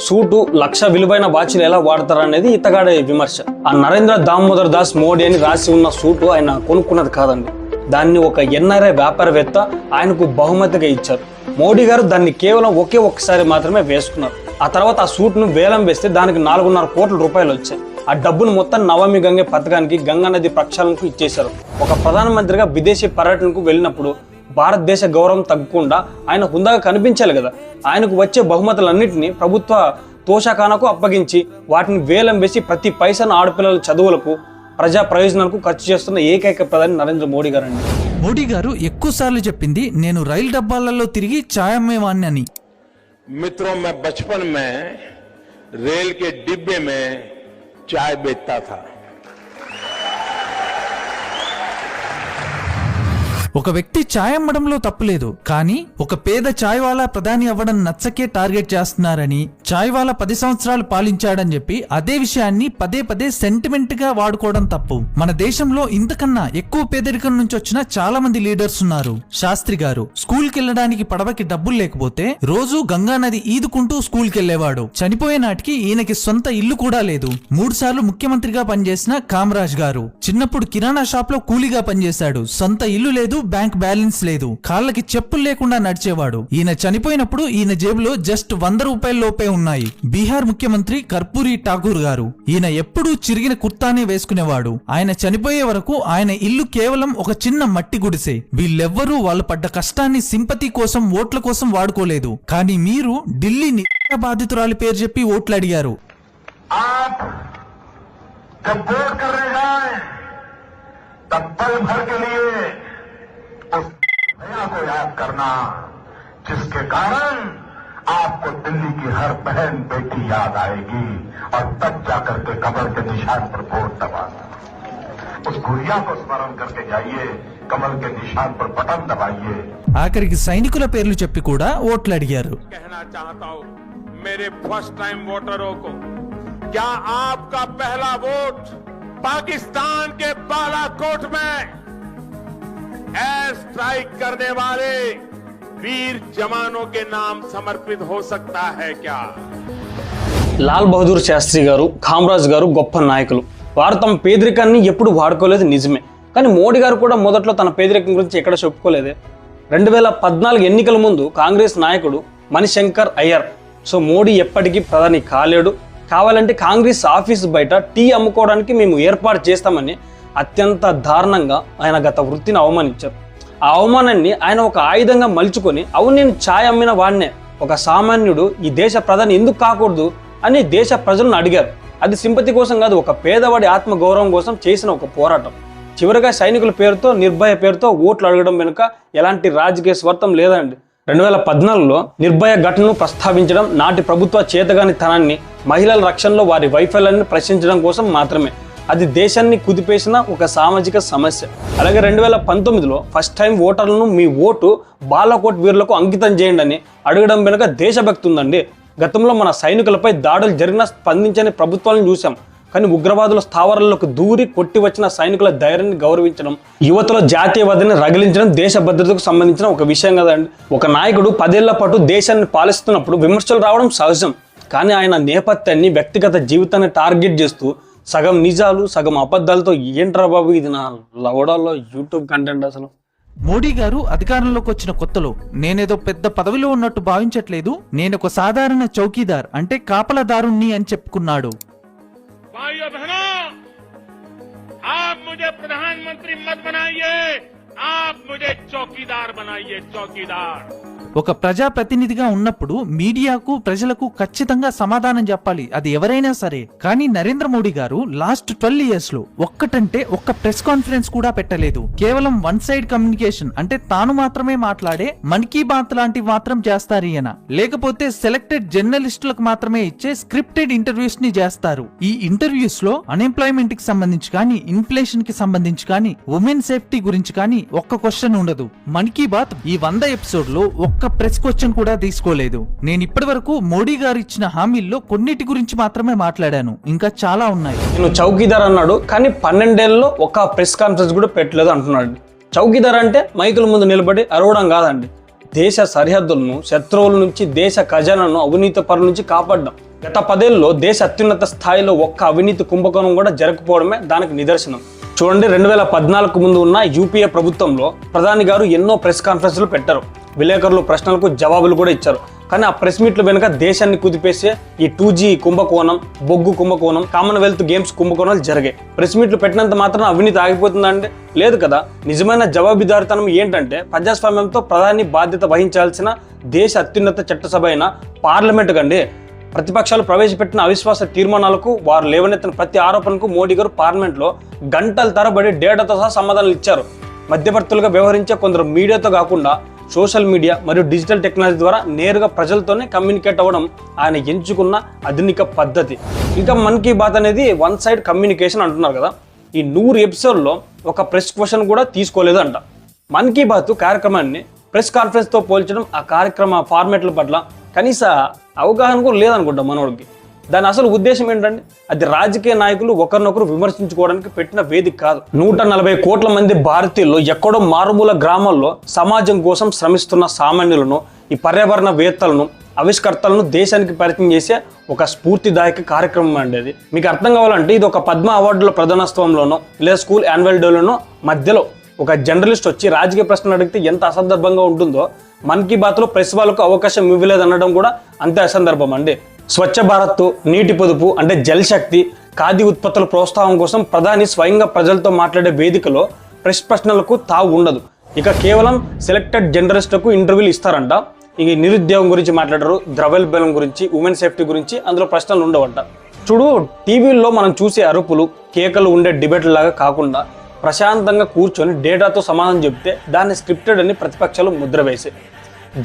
సూటు, లక్ష విలువైన వాచ్లు ఎలా వాడతారు అనేది ఇతగాడే విమర్శ. ఆ నరేంద్ర దామోదర్ దాస్ మోడీ అని రాసి ఉన్న సూటు ఆయన కొనుక్కున్నది కాదండి. దాన్ని ఒక ఎన్ఆర్ఐ వ్యాపారవేత్త ఆయనకు బహుమతిగా ఇచ్చారు. మోడీ గారు దాన్ని కేవలం ఒక్కసారి మాత్రమే వేసుకున్నారు. ఆ తర్వాత ఆ సూట్ను వేలం వేస్తే దానికి 4.5 కోట్ల రూపాయలు వచ్చాయి. ఆ డబ్బును మొత్తం నమామి గంగే పథకానికి, గంగా నది ప్రక్షాళనకు ఇచ్చేశారు. ఒక ప్రధానమంత్రిగా విదేశీ పర్యటనకు వెళ్ళినప్పుడు భారతదేశ గౌరవం తగ్గకుండా ఆయన హుందాగా కనిపించాలి కదా. ఆయనకు వచ్చే బహుమతులన్నింటినీ ప్రభుత్వ తోషాఖానాకు అప్పగించి వాటిని వేలం వేసి ప్రతి పైసను ఆడపిల్లల చదువులకు, ప్రజా ప్రయోజనాలకు ఖర్చు చేస్తున్న ఏకైక ప్రధాని నరేంద్ర మోడీ గారు అండి. మోడీ గారు ఎక్కువ సార్లు చెప్పింది నేను రైలు డబ్బాలలో తిరిగి చాయ్ అమ్మేవాణ్ణి అని. मित्रों, मैं बचपन में रेल के डिब्बे में चाय बेचता था. ఒక వ్యక్తి ఛాయ్ అమ్మడంలో తప్పులేదు, కానీ ఒక పేద ఛాయ్ వాలా ప్రధాని అవ్వడం నచ్చకే టార్గెట్ చేస్తున్నారని, ఛాయ్ వాలా 10 సంవత్సరాలు పాలించాడని చెప్పి అదే విషయాన్ని పదే సెంటిమెంట్ గా వాడుకోవడం తప్పు. మన దేశంలో ఇంతకన్నా ఎక్కువ పేదరికం నుంచి వచ్చిన చాలా మంది లీడర్స్ ఉన్నారు. శాస్త్రి గారు స్కూల్ కి వెళ్ళడానికి పడవకి డబ్బులు లేకపోతే రోజు గంగా నది ఈదుకుంటూ స్కూల్ కి వెళ్లేవాడు. చనిపోయే నాటికి ఈయనకి సొంత ఇల్లు కూడా లేదు. 3 సార్లు ముఖ్యమంత్రిగా పనిచేసిన కామరాజ్ గారు చిన్నప్పుడు కిరాణా షాప్ లో కూలీగా పనిచేశాడు. సొంత ఇల్లు లేదు, బ్యాంక్ బ్యాలెన్స్ లేదు, కాళ్ళకి చెప్పులు లేకుండా నడిచేవాడు. ఈయన చనిపోయినప్పుడు ఈయన జేబులో జస్ట్ 100 రూపాయల లోపే ఉన్నాయి. బీహార్ ముఖ్యమంత్రి కర్పూరి ఠాకూర్ గారు ఈయన ఎప్పుడూ చిరిగిన కుర్తానే వేసుకునేవాడు. ఆయన చనిపోయే వరకు ఆయన ఇల్లు కేవలం ఒక చిన్న మట్టి గుడిసె. వీళ్ళెవ్వరూ వాళ్ళు పడ్డ కష్టాన్ని సింపతి కోసం, ఓట్ల కోసం వాడుకోలేదు. కానీ మీరు ఢిల్లీ బాధితురాలి పేరు చెప్పి ఓట్లు అడిగారు. उस भैया को याद करना जिसके कारण आपको दिल्ली की हर बहन बेटी याद आएगी और तब जाकर के कब्र के निशान पर वोट दबाना. उस गुड़िया को स्मरण करके जाइए कमल के निशान पर बटन दबाइए। ఆఖరికి సైనికుల పేర్లు చెప్పి కూడా ఓట్లు అడిగారు. कहना चाहता हूं मेरे फर्स्ट टाइम वोटरों को, क्या आपका पहला वोट पाकिस्तान के बालाकोट में एयर स्ट्राइक करने वाले वीर जवानों के नाम समर्पित हो सकता है क्या? లాల్ బహదూర్ శాస్త్రి గారు, కామరాజ్ గారు గొప్ప నాయకులు. వారు తమ పేదరికాన్ని ఎప్పుడు వాడుకోలేదు నిజమే, కానీ మోడీ గారు కూడా మొదట్లో తన పేదరికం గురించి ఎక్కడ చెప్పుకోలేదే. 2014 ఎన్నికల ముందు కాంగ్రెస్ నాయకుడు మణిశంకర్ అయ్యర్, సో మోడీ ఎప్పటికీ ప్రధాని కాలేడు, కావాలంటే కాంగ్రెస్ ఆఫీస్ బయట టీ అమ్ముకోవడానికి మేము ఏర్పాటు చేస్తామని అత్యంత దారుణంగా ఆయన గత వృత్తిని అవమానించారు. ఆ అవమానాన్ని ఆయన ఒక ఆయుధంగా మలుచుకొని, అవును నేను ఛాయ్ అమ్మిన వాడినే, ఒక సామాన్యుడు ఈ దేశ ప్రధాని ఎందుకు కాకూడదు అని దేశ ప్రజలను అడిగారు. అది సింపతి కోసం కాదు, ఒక పేదవాడి ఆత్మ గౌరవం కోసం చేసిన ఒక పోరాటం. చివరిగా సైనికుల పేరుతో, నిర్భయ పేరుతో ఓట్లు అడగడం వెనుక ఎలాంటి రాజకీయ స్వార్థం లేదండి. 2014లో నిర్భయ ఘటనను ప్రస్తావించడం నాటి ప్రభుత్వ చేతగాని తనాన్ని, మహిళల రక్షణలో వారి వైఫల్యాన్ని ప్రశ్నించడం కోసం మాత్రమే. అది దేశాన్ని కుదిపేసిన ఒక సామాజిక సమస్య. అలాగే 2019లో ఫస్ట్ టైం ఓటర్లను మీ ఓటు బాలాకోట్ వీరులకు అంకితం చేయండి అని అడగడం వెనుక దేశభక్తి ఉందండి. గతంలో మన సైనికులపై దాడులు జరిగిన స్పందించని ప్రభుత్వాలను చూసాం, కానీ ఉగ్రవాదుల స్థావరాల్లోకి దూరి కొట్టి వచ్చిన సైనికుల ధైర్యాన్ని గౌరవించడం, యువతలో జాతీయవాదాన్ని రగిలించడం దేశ భద్రతకు సంబంధించిన ఒక విషయం కదండి. ఒక నాయకుడు 10 ఏళ్ల పాటు దేశాన్ని పాలిస్తున్నప్పుడు విమర్శలు రావడం సహజం, కానీ ఆయన నేపథ్యాన్ని, వ్యక్తిగత జీవితాన్ని టార్గెట్ చేస్తూ సగం నిజాలు సగం అబద్ధాలతో ఏంట్రా బాబు ఇది నా లవడాల్లో యూట్యూబ్ కంటెంట్ అసలు. మోడీ గారు అధికారంలోకి వచ్చిన కొత్తలో నేనేదో పెద్ద పదవిలో ఉన్నట్టు భావించట్లేదు, నేనొక సాధారణ చౌకీదార్ అంటే కాపలదారుణ్ణి అని చెప్పుకున్నాడు. भाइयों बहनों, आप मुझे प्रधानमंत्री मत बनाइए, आप मुझे चौकीदार बनाइए, चौकीदार. ఒక ప్రజాప్రతినిధిగా ఉన్నప్పుడు మీడియాకు, ప్రజలకు ఖచ్చితంగా సమాధానం చెప్పాలి, అది ఎవరైనా సరే. కానీ నరేంద్ర మోడీ గారు లాస్ట్ 12 years లో ఒక్కటంటే ఒక్క ప్రెస్ కాన్ఫరెన్స్ కూడా పెట్టలేదు. కేవలం వన్ సైడ్ కమ్యూనికేషన్, అంటే తాను మాత్రమే మాట్లాడే మన్ కీ బాత్ లాంటివి మాత్రం చేస్తారు ఈయన. లేకపోతే సెలెక్టెడ్ జర్నలిస్టులకు మాత్రమే ఇచ్చే స్క్రిప్టెడ్ ఇంటర్వ్యూస్ ని చేస్తారు. ఈ ఇంటర్వ్యూస్ లో అన్ఎంప్లాయ్మెంట్ కి సంబంధించి కానీ, ఇన్ఫ్లేషన్ కి సంబంధించి కానీ, ఉమెన్ సేఫ్టీ గురించి కానీ ఒక్క క్వశ్చన్ ఉండదు. మన్ కీ బాత్ ఈ 100 ఎపిసోడ్ లో ఒక్క ప్రెస్ క్వశ్చన్ కూడా తీసుకోలేదు. నేను ఇప్పటి వరకు మోడీ గారు ఇచ్చిన హామీల్లో కొన్నిటి గురించి మాత్రమే మాట్లాడాను, ఇంకా చాలా ఉన్నాయి. నేను చౌకీదార్ అన్నాడు, కానీ 12 ఏళ్లలో ఒక్క ప్రెస్ కాన్ఫరెన్స్ కూడా పెట్టలేదు అంటున్నాడు. చౌకీదార్ అంటే మైకుల ముందు నిలబడి అరవడం కాదండి, దేశ సరిహద్దులను, శత్రువుల నుంచి, దేశ ఖజానాను అవినీతి పరుల నుంచి కాపాడడం. గత 10 ఏళ్లలో దేశ అత్యున్నత స్థాయిలో ఒక్క అవినీతి కుంభకోణం కూడా జరగకపోవడమే దానికి నిదర్శనం. చూడండి, 2014 ముందు ఉన్న యూపీఏ ప్రభుత్వంలో ప్రధాని గారు ఎన్నో ప్రెస్ కాన్ఫరెన్స్లు పెట్టారు, విలేకరుల ప్రశ్నలకు జవాబులు కూడా ఇచ్చారు. కానీ ఆ ప్రెస్ మీట్ల వెనుక దేశాన్ని కుదిపేసే ఈ 2G కుంభకోణం, బొగ్గు కుంభకోణం, కామన్వెల్త్ గేమ్స్ కుంభకోణాలు జరిగాయి. ప్రెస్ మీట్లు పెట్టినంత మాత్రం అవినీతి ఆగిపోతుందంటే లేదు కదా. నిజమైన జవాబుదారితనం ఏంటంటే ప్రజాస్వామ్యంతో ప్రధాని బాధ్యత వహించాల్సిన దేశ అత్యున్నత చట్టసభ అయిన పార్లమెంటు కండి. ప్రతిపక్షాలు ప్రవేశపెట్టిన అవిశ్వాస తీర్మానాలకు, వారు లేవనెత్తిన ప్రతి ఆరోపణకు మోడీ గారు పార్లమెంట్లో గంటల తరబడి డేటాతో సహా సమాధానాలు ఇచ్చారు. మధ్యవర్తులుగా వ్యవహరించే కొందరు మీడియాతో కాకుండా సోషల్ మీడియా మరియు డిజిటల్ టెక్నాలజీ ద్వారా నేరుగా ప్రజలతోనే కమ్యూనికేట్ అవ్వడం ఆయన ఎంచుకున్న ఆధునిక పద్ధతి. ఇంకా మన్ కీ బాత్ అనేది వన్ సైడ్ కమ్యూనికేషన్ అంటున్నారు కదా. ఈ 100 ఎపిసోడ్లో ఒక ప్రెస్ క్వశ్చన్ కూడా తీసుకోలేదు అంట. మన్ కీ బాత్ కార్యక్రమాన్ని ప్రెస్ కాన్ఫరెన్స్తో పోల్చడం, ఆ కార్యక్రమ ఫార్మాట్ల పట్ల కనీస అవగాహన కూడా లేదనుకుంటా మనోడికి. దాని అసలు ఉద్దేశం ఏంటంటే అది రాజకీయ నాయకులు ఒకరినొకరు విమర్శించుకోవడానికి పెట్టిన వేదిక కాదు. 140 కోట్ల మంది భారతీయుల్లో ఎక్కడో మారుమూల గ్రామాల్లో సమాజం కోసం శ్రమిస్తున్న సామాన్యులను, ఈ పర్యావరణవేత్తలను, ఆవిష్కర్తలను దేశానికి పరిచయం చేసే ఒక స్ఫూర్తిదాయక కార్యక్రమం అండి అది. మీకు అర్థం కావాలంటే ఇది ఒక పద్మ అవార్డుల ప్రధానోత్సవంలోనో లేదా స్కూల్ యాన్యువల్ డేలోనో మధ్యలో ఒక జర్నలిస్ట్ వచ్చి రాజకీయ ప్రశ్నలు అడిగితే ఎంత అసందర్భంగా ఉంటుందో మన్ కీ బాత్లో ప్రెస్ వాళ్ళకు అవకాశం ఇవ్వలేదు అనడం కూడా అంతే అసందర్భం అండి. స్వచ్ఛ భారత్, నీటి పొదుపు అంటే జల్ శక్తి, ఖాదీ ఉత్పత్తుల ప్రోత్సాహం కోసం ప్రధాని స్వయంగా ప్రజలతో మాట్లాడే వేదికలో ప్రెస్ ప్రశ్నలకు తావు ఉండదు. ఇక కేవలం సెలెక్టెడ్ జర్నలిస్టులకు ఇంటర్వ్యూలు ఇస్తారంట. ఇక నిరుద్యోగం గురించి మాట్లాడరు, ద్రవ్యోల్బణం గురించి, ఉమెన్ సేఫ్టీ గురించి అందులో ప్రశ్నలు ఉండవంట. చూడు, టీవీల్లో మనం చూసే అరుపులు, కేకలు ఉండే డిబేట్ల లాగా కాకుండా ప్రశాంతంగా కూర్చొని డేటాతో సమాధానం చెప్తే దాన్ని స్క్రిప్టెడ్ అని ప్రతిపక్షాలు ముద్ర వేసే.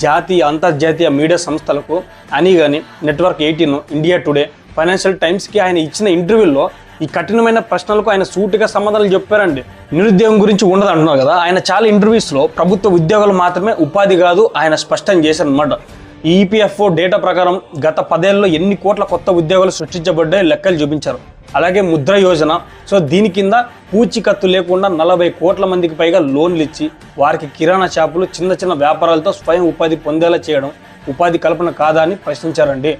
జాతీయ, అంతర్జాతీయ మీడియా సంస్థలకు అని కానీ నెట్వర్క్ 18, ఇండియా టుడే, ఫైనాన్షియల్ టైమ్స్కి ఆయన ఇచ్చిన ఇంటర్వ్యూల్లో ఈ కఠినమైన ప్రశ్నలకు ఆయన సూటిగా సమాధానాలు చెప్పారండి. నిరుద్యోగం గురించి ఉండదు అంటున్నారు కదా, ఆయన చాలా ఇంటర్వ్యూస్లో ప్రభుత్వ ఉద్యోగాలు మాత్రమే ఉపాధి కాదు ఆయన స్పష్టం చేశారనమాట. ఈపీఎఫ్ఓ డేటా ప్రకారం గత 10 ఏళ్లలో ఎన్ని కోట్ల కొత్త ఉద్యోగాలు సృష్టించబడ్డాయో లెక్కలు చూపించారు. అలాగే ముద్ర యోజన, సో దీని కింద పూచీకత్తు లేకుండా 40 కోట్ల మందికి పైగా లోన్లు ఇచ్చి వారికి కిరాణా షాపులు, చిన్న చిన్న వ్యాపారాలతో స్వయం ఉపాధి పొందేలా చేయడం ఉపాధి కల్పన కాదా అని ప్రశ్నించారండి.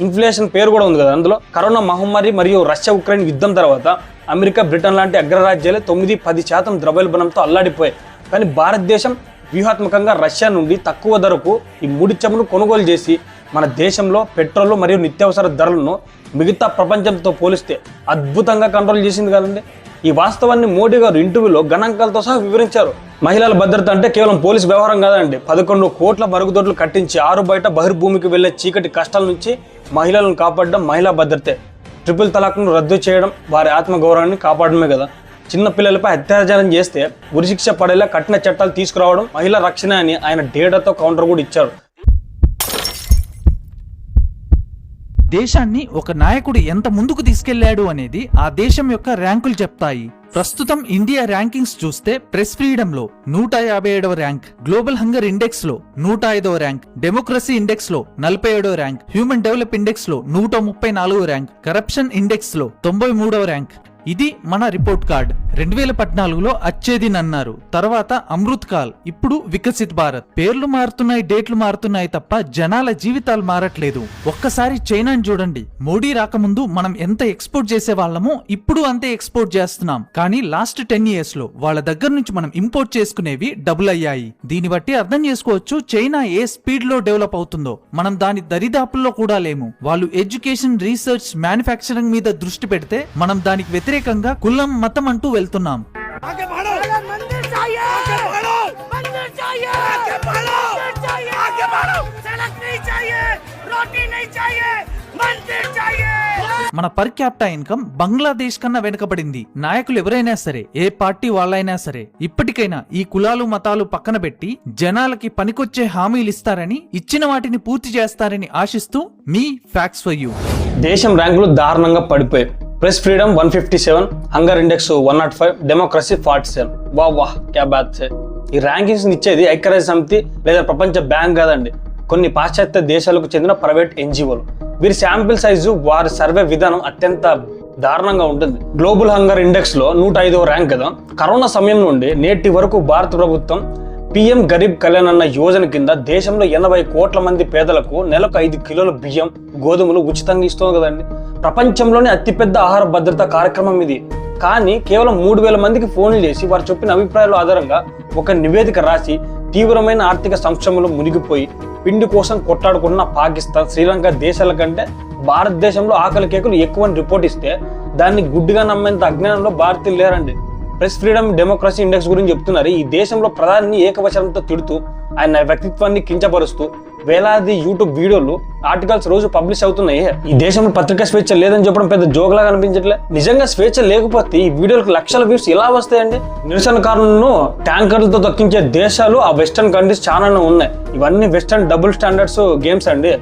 ఇన్ఫ్లేషన్ పేరు కూడా ఉంది కదా అందులో. కరోనా మహమ్మారి మరియు రష్యా ఉక్రెయిన్ యుద్ధం తర్వాత అమెరికా, బ్రిటన్ లాంటి అగ్రరాజ్యాలే 9-10% ద్రవ్యోల్బణంతో అల్లాడిపోయాయి. కానీ భారతదేశం వ్యూహాత్మకంగా రష్యా నుండి తక్కువ ధరకు ఈ ముడి చమురు కొనుగోలు చేసి మన దేశంలో పెట్రోల్ మరియు నిత్యావసర ధరలను మిగతా ప్రపంచంతో పోలిస్తే అద్భుతంగా కంట్రోల్ చేసింది కదండి. ఈ వాస్తవాన్ని మోడీ గారు ఇంటర్వ్యూలో గణాంకాలతో సహా వివరించారు. మహిళల భద్రత అంటే కేవలం పోలీసు వ్యవహారం కాదండి. 11 కోట్ల మరుగుదొడ్లు కట్టించి ఆరు బయట బహిర్భూమికి వెళ్లే చీకటి కష్టాల నుంచి మహిళలను కాపాడడం మహిళా భద్రతే. ట్రిపుల్ తలాక్ను రద్దు చేయడం వారి ఆత్మగౌరవాన్ని కాపాడమే కదా. చిన్న పిల్లలపై అత్యాచారం చేస్తే ఉరిశిక్ష పడేలా కఠిన చట్టాలు తీసుకురావడం మహిళా రక్షణ అని ఆయన డేటాతో కౌంటర్ కూడా ఇచ్చారు. దేశాన్ని ఒక నాయకుడు ఎంత ముందుకు తీసుకెళ్లాడు అనేది ఆ దేశం యొక్క ర్యాంకులు చెప్తాయి. ప్రస్తుతం ఇండియా ర్యాంకింగ్స్ చూస్తే ప్రెస్ ఫ్రీడమ్ లో 157వ ర్యాంక్, గ్లోబల్ హంగర్ ఇండెక్స్ లో 105వ ర్యాంక్, డెమోక్రసీ ఇండెక్స్ లో 47వ ర్యాంక్, హ్యూమన్ డెవలప్ ఇండెక్స్ లో 134వ ర్యాంక్, కరప్షన్ ఇండెక్స్ లో 93వ ర్యాంక్. ఇది మన రిపోర్ట్ కార్డ్. 2014లో అచ్చేదిన్ అన్నారు, తర్వాత అమృత్ కాల్, ఇప్పుడు వికసిత్ భారత్. పేర్లు మారుతున్నాయి, డేట్లు మారుతున్నాయి తప్ప జనాల జీవితాలు మారట్లేదు. ఒక్కసారి చైనాని చూడండి. మోడీ రాకముందు మనం ఎంత ఎక్స్పోర్ట్ చేసే వాళ్ళమో ఇప్పుడు అంతే ఎక్స్పోర్ట్ చేస్తున్నాం. కానీ లాస్ట్ 10 years లో వాళ్ళ దగ్గర నుంచి మనం ఇంపోర్ట్ చేసుకునేవి డబుల్ అయ్యాయి. దీన్ని బట్టి అర్థం చేసుకోవచ్చు చైనా ఏ స్పీడ్ లో డెవలప్ అవుతుందో. మనం దాని దరిదాపుల్లో కూడా లేము. వాళ్ళు ఎడ్యుకేషన్, రీసెర్చ్, మ్యానుఫ్యాక్చరింగ్ మీద దృష్టి పెడితే మనం దానికి వ్యతిరేకంగా కులం, మతం అంటూ వెళ్తున్నాం. మన పర్ క్యాపిటా ఇన్కమ్ బంగ్లాదేశ్ కన్నా వెనుకబడింది. నాయకులు ఎవరైనా సరే, ఏ పార్టీ వాళ్ళైనా సరే, ఇప్పటికైనా ఈ కులాలు, మతాలు పక్కన పెట్టి జనాలకి పనికొచ్చే హామీలు ఇస్తారని, ఇచ్చిన వాటిని పూర్తి చేస్తారని ఆశిస్తూ మీ ఫ్యాక్ట్స్ ఫర్ యూ. దేశం ర్యాంకులు దారుణంగా పడిపోయాయి. Press freedom 157, hunger index 105, democracy 47. వాహ్ క్యా బాత్ హై. ఈ ర్యాంకింగ్స్ ఇచ్చేది ఐక్యరాజ్య సమితి లేదా ప్రపంచ బ్యాంక్ కాదండి, కొన్ని పాశ్చాత్య దేశాలకు చెందిన ప్రైవేట్ ఎన్జిఓలు. వీరి శాంపిల్ సైజు, వారి సర్వే విధానం అత్యంత దారుణంగా ఉంటుంది. గ్లోబల్ హంగర్ ఇండెక్స్ లో 105వ ర్యాంక్ కదా. కరోనా సమయం నుండి నేటి వరకు భారత ప్రభుత్వం పిఎం గరీబ్ కళ్యాణ్ అన్న యోజన కింద దేశంలో 80 కోట్ల మంది పేదలకు నెలకు 5 కిలోల బియ్యం, గోధుమలు ఉచితంగా ఇస్తుంది కదండి. ప్రపంచంలోనే అతిపెద్ద ఆహార భద్రతా కార్యక్రమం ఇది. కానీ కేవలం 3000 మందికి ఫోన్లు చేసి వారు చెప్పిన అభిప్రాయాల ఆధారంగా ఒక నివేదిక రాసి తీవ్రమైన ఆర్థిక సంక్షోభంలో మునిగిపోయి పిండి కోసం కొట్లాడుకున్న పాకిస్తాన్, శ్రీలంక దేశాల కంటే భారతదేశంలో ఆకలి కేకులు ఎక్కువని రిపోర్ట్ ఇస్తే దాన్ని గుడ్డిగా నమ్మేంత అజ్ఞానంలో భారతీయులు లేరండి. ప్రెస్ ఫ్రీడమ్, డెమోక్రసీ ఇండెక్స్ గురించి చెప్తున్నారు. ఈ దేశంలో ప్రధాని ఏకవచనంతో తిడుతూ, ఆయన వ్యక్తిత్వాన్ని కించపరుస్తూ వేలాది యూట్యూబ్ వీడియోలు, ఆర్టికల్స్ రోజు పబ్లిష్ అవుతున్నాయి. ఈ దేశంలో పత్రికా స్వేచ్ఛ లేదని చెప్పడం పెద్ద జోక్లా కనిపించట్లే. నిజంగా స్వేచ్ఛ లేకపోతే ఈ వీడియోలకు లక్షల వ్యూస్ ఎలా వస్తాయండి? నిరసనకారులను ట్యాంకర్లతో తొక్కించే దేశాలు ఆ వెస్టర్న్ కంట్రీస్ చాలానే ఉన్నాయి. ఇవన్నీ వెస్టర్న్ డబుల్ స్టాండర్డ్స్ గేమ్స్ అండి.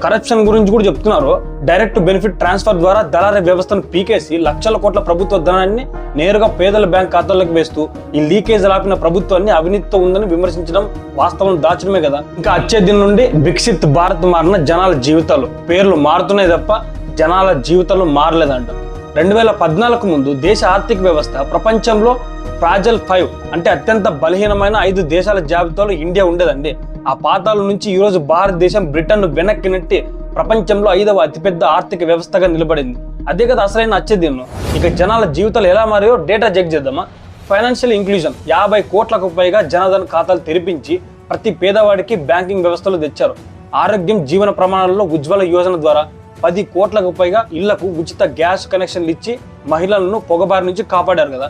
కరప్షన్ గురించి కూడా చెప్తున్నారు. డైరెక్ట్ బెనిఫిట్ ట్రాన్స్ఫర్ ద్వారా దళారీ వ్యవస్థను పీకేసి లక్షల కోట్ల ప్రభుత్వ ధనాన్ని నేరుగా పేదల బ్యాంక్ ఖాతాల్లోకి వేస్తూ ఈ లీకేజ్ ఆపిన ప్రభుత్వాన్ని అవినీతితో ఉందని విమర్శించడం వాస్తవం దాచడమే కదా. ఇంకా వచ్చే దిన నుండి వికసిత్ భారత్ మారిన జనాల జీవితాలు, పేర్లు మారుతున్నాయి తప్ప జనాల జీవితాలు మారలేదంట. 2014 ముందు దేశ ఆర్థిక వ్యవస్థ ప్రపంచంలో ఫ్రాజల్ 5 అంటే అత్యంత బలహీనమైన 5 దేశాల జాబితాలో ఇండియా ఉండేదండి. ఆ పాతాల నుంచి ఈరోజు భారతదేశం బ్రిటన్ను వెనక్కి నెట్టి ప్రపంచంలో 5వ అతిపెద్ద ఆర్థిక వ్యవస్థగా నిలబడింది. అదే కదా అసలైన అచ్చేదిన్ను. ఇక జనాల జీవితాలు ఎలా మారాయో డేటా చెక్ చేద్దామా. ఫైనాన్షియల్ ఇంక్లూజన్, 50 కోట్లకు పైగా జనధన్ ఖాతాలు తెరిపించి ప్రతి పేదవాడికి బ్యాంకింగ్ వ్యవస్థలు తెచ్చారు. ఆరోగ్యం, జీవన ప్రమాణాలలో ఉజ్వల యోజన ద్వారా 10 కోట్లకు పైగా ఇళ్లకు ఉచిత గ్యాస్ కనెక్షన్లు ఇచ్చి మహిళలను పొగబారి నుంచి కాపాడారు కదా.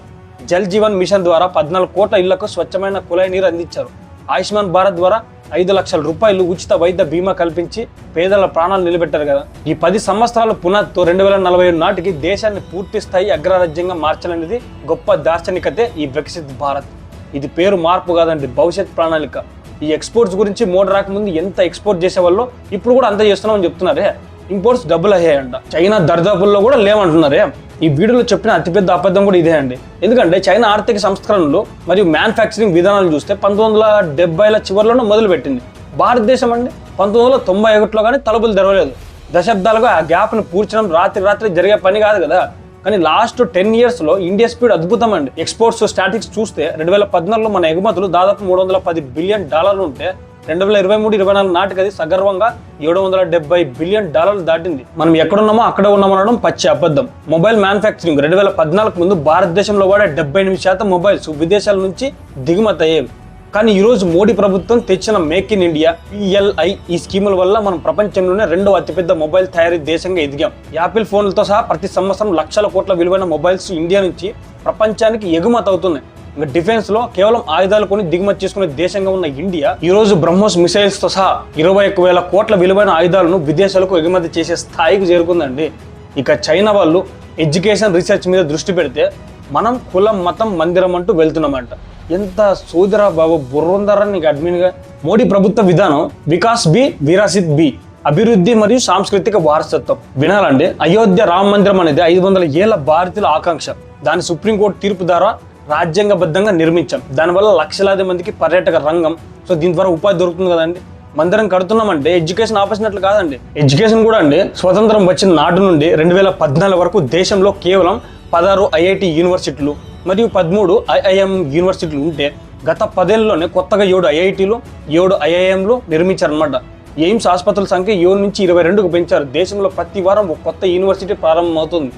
జల్ జీవన్ మిషన్ ద్వారా 14 కోట్ల ఇళ్లకు స్వచ్ఛమైన కుళాయి నీరు అందించారు. ఆయుష్మాన్ భారత్ ద్వారా 5 లక్షల రూపాయలు ఉచిత వైద్య బీమా కల్పించి పేదల ప్రాణాలు నిలబెట్టారు కదా. ఈ 10 సంవత్సరాల పునాదితో 2040 నాటికి దేశాన్ని పూర్తి స్థాయి అగ్రరాజ్యంగా మార్చాలనేది గొప్ప దార్శనికతే ఈ వికసిత్ భారత్. ఇది పేరు మార్పు కాదండి, భవిష్యత్ ప్రణాళిక. ఈ ఎక్స్పోర్ట్స్ గురించి మోడీ రాకముందు ఎంత ఎక్స్పోర్ట్ చేసేవాళ్ళో ఇప్పుడు కూడా అంత చేస్తున్నామని చెప్తున్నారే. ఇంపోర్ట్స్ డబుల్ అయ్యాయంట. చైనా దరిదాపుల్లో కూడా లేవంటున్నారే. ఈ వీడియోలో చెప్పిన అతిపెద్ద అబద్ధం కూడా ఇదే అండి. ఎందుకంటే చైనా ఆర్థిక సంస్కరణలు మరియు మ్యానుఫ్యాక్చరింగ్ విధానాలు చూస్తే 1970ల చివరిలోనే మొదలుపెట్టింది. భారతదేశం అండి 1991లో కానీ తలుపులు తెరవలేదు. దశాబ్దాలుగా ఆ గ్యాప్ను పూడ్చడం రాత్రి జరిగే పని కాదు కదా. కానీ లాస్ట్ 10 yearsలో ఇండియా స్పీడ్ అద్భుతం అండి. ఎక్స్పోర్ట్స్ స్టాటిక్స్ చూస్తే 2014లో మన ఎగుమతులు దాదాపు $310 బిలియన్ ఉంటే 2023-24 నాటికి అది సగర్వంగా $770 బిలియన్ దాటింది. మనం ఎక్కడున్నామో అక్కడే ఉన్నామనడం పచ్చి అబద్ధం. మొబైల్ మ్యానుఫ్యాక్చరింగ్ 2014 ముందు భారతదేశంలో వాడే 78% మొబైల్స్ విదేశాల నుంచి దిగుమతి అయ్యేవి. కానీ ఈరోజు మోడీ ప్రభుత్వం తెచ్చిన మేక్ ఇన్ ఇండియా PLI ఈ స్కీముల వల్ల మనం ప్రపంచంలోనే 2వ అతిపెద్ద మొబైల్ తయారీ దేశంగా ఎదిగాం. యాపిల్ ఫోన్లతో సహా ప్రతి సంవత్సరం లక్షల కోట్ల విలువైన మొబైల్స్ ఇండియా నుంచి ప్రపంచానికి ఎగుమతి అవుతున్నాయి. ఇంకా డిఫెన్స్ లో కేవలం ఆయుధాలు కొని దిగుమతి చేసుకునే దేశంగా ఉన్న ఇండియా ఈ రోజు బ్రహ్మోస్ మిసైల్స్ తో సహా 21,000 కోట్ల విలువైన ఆయుధాలను విదేశాలకు ఎగుమతి చేసే స్థాయికి చేరుకుందండి. ఇక చైనా వాళ్ళు ఎడ్యుకేషన్ రీసెర్చ్ మీద దృష్టి పెడితే మనం కులం మతం మందిరం అంటూ వెళ్తున్నామంట. ఎంత సోదరా బాబు బుర్రందరా నీకు అడ్మిన్ గా. మోడీ ప్రభుత్వ విధానం వికాస్ బి విరాసిత్ బి, అభివృద్ధి మరియు సాంస్కృతిక వారసత్వం. వినాలండి, అయోధ్య రామ మందిరం అనేది 500 ఏళ్ల భారతీయుల ఆకాంక్ష. దాని సుప్రీంకోర్టు తీర్పు ద్వారా రాజ్యాంగబద్ధంగా నిర్మించాం. దానివల్ల లక్షలాది మందికి పర్యాటక రంగం, సో దీని ద్వారా ఉపాధి దొరుకుతుంది కదండి. మందిరం కడుతున్నామంటే ఎడ్యుకేషన్ ఆపేసినట్లు కాదండి. ఎడ్యుకేషన్ కూడా అండి స్వతంత్రం వచ్చిన నాటి నుండి 2014 వరకు దేశంలో కేవలం 16 IIT యూనివర్సిటీలు మరియు 13 IIM యూనివర్సిటీలు ఉంటే గత 10 ఏళ్లలోనే కొత్తగా 7 IITలు 7 IIMలు నిర్మించారనమాట. ఎయిమ్స్ ఆసుపత్రుల సంఖ్య 7 నుంచి 22కు పెంచారు. దేశంలో ప్రతి వారం ఒక కొత్త యూనివర్సిటీ ప్రారంభమవుతుంది.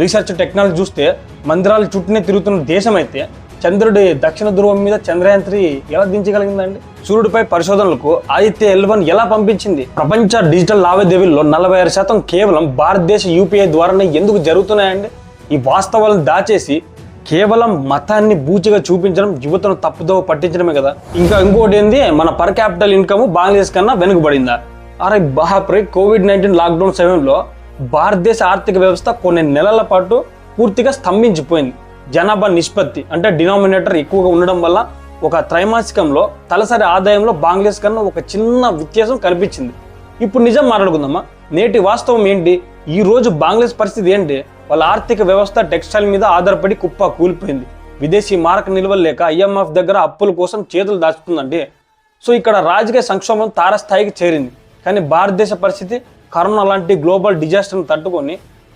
రీసెర్చ్ టెక్నాలజీ చూస్తే మందిరాలు చుట్టూనే తిరుగుతున్న దేశం అయితే చంద్రుడి దక్షిణ ధ్రువం మీద చంద్రయాన్ 3 ఎలా దించగలిగిందండి? సూర్యుడిపై పరిశోధనలకు ఆదిత్య L1 ఎలా పంపించింది? ప్రపంచ డిజిటల్ లావాదేవీల్లో 46% కేవలం భారతదేశ UPI ద్వారానే ఎందుకు జరుగుతున్నాయండి? ఈ వాస్తవాలను దాచేసి కేవలం మతాన్ని బూచిగా చూపించడం, యువతను తప్పుదోవ పట్టించడమే కదా. ఇంకోటి ఏంది, మన పర్ క్యాపిటల్ ఇన్కమ్ బంగ్లాదేశ్ కన్నా వెనుకబడిందా? అరే బాప్రే, COVID-19 లాక్డౌన్ సమయంలో భారతదేశ ఆర్థిక వ్యవస్థ కొన్ని నెలల పాటు పూర్తిగా స్తంభించిపోయింది. జనాభా నిష్పత్తి అంటే డినామినేటర్ ఎక్కువగా ఉండడం వల్ల ఒక త్రైమాసికంలో తలసరి ఆదాయంలో బంగ్లాదేశ్ కన్నా ఒక చిన్న వ్యత్యాసం కనిపించింది. ఇప్పుడు నిజం మాట్లాడుకుందామా? నేటి వాస్తవం ఏంటి? ఈ రోజు బంగ్లాదేశ్ పరిస్థితి ఏంటి? వాళ్ళ ఆర్థిక వ్యవస్థ టెక్స్టైల్ మీద ఆధారపడి కుప్ప కూలిపోయింది. విదేశీ మారక నిల్వలు లేక IMF దగ్గర అప్పుల కోసం చేతులు దాచుతుందండి. సో ఇక్కడ రాజకీయ సంక్షోభం తారస్థాయికి చేరింది. కానీ భారతదేశ పరిస్థితి కరోనా లాంటి గ్లోబల్ డిజాస్టర్ను తట్టుకొని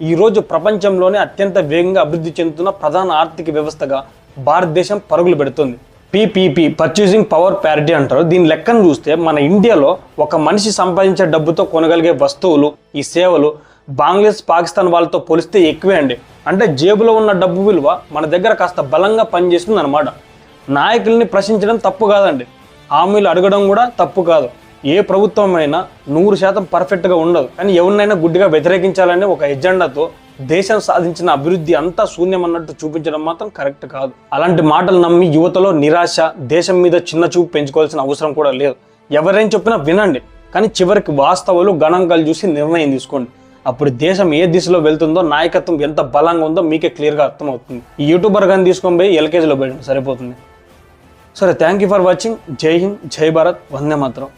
ఈరోజు ప్రపంచంలోనే అత్యంత వేగంగా అభివృద్ధి చెందుతున్న ప్రధాన ఆర్థిక వ్యవస్థగా భారతదేశం పరుగులు పెడుతుంది. PPP పర్చేసింగ్ పవర్ ప్యారిటీ అంటారు. దీని లెక్కను చూస్తే మన ఇండియాలో ఒక మనిషి సంపాదించే డబ్బుతో కొనగలిగే వస్తువులు, ఈ సేవలు బంగ్లాదేశ్ పాకిస్తాన్ వాళ్ళతో పోలిస్తే ఎక్కువే అండి. అంటే జేబులో ఉన్న డబ్బు విలువ మన దగ్గర కాస్త బలంగా పనిచేస్తుంది అనమాట. నాయకుల్ని ప్రశ్నించడం తప్పు కాదండి, హామీలు అడగడం కూడా తప్పు కాదు. ఏ ప్రభుత్వం అయినా 100% పర్ఫెక్ట్గా ఉండదు. కానీ ఎవరినైనా గుడ్డిగా వ్యతిరేకించాలనే ఒక ఎజెండాతో దేశం సాధించిన అభివృద్ధి అంతా శూన్యం అన్నట్టు చూపించడం మాత్రం కరెక్ట్ కాదు. అలాంటి మాటలు నమ్మి యువతలో నిరాశ, దేశం మీద చిన్న చూపు పెంచుకోవాల్సిన అవసరం కూడా లేదు. ఎవరేం చెప్పినా వినండి, కానీ చివరికి వాస్తవాలు గణాంకాలు చూసి నిర్ణయం తీసుకోండి. అప్పుడు దేశం ఏ దిశలో వెళ్తుందో, నాయకత్వం ఎంత బలంగా ఉందో మీకే క్లియర్గా అర్థమవుతుంది. ఈ యూట్యూబర్ కానీ తీసుకొని పోయి LKGలో పెట్టండి, సరిపోతుంది. సరే, థ్యాంక్ యూ ఫర్ వాచింగ్. జై హింద్, జై భారత్, వందే మాతరం.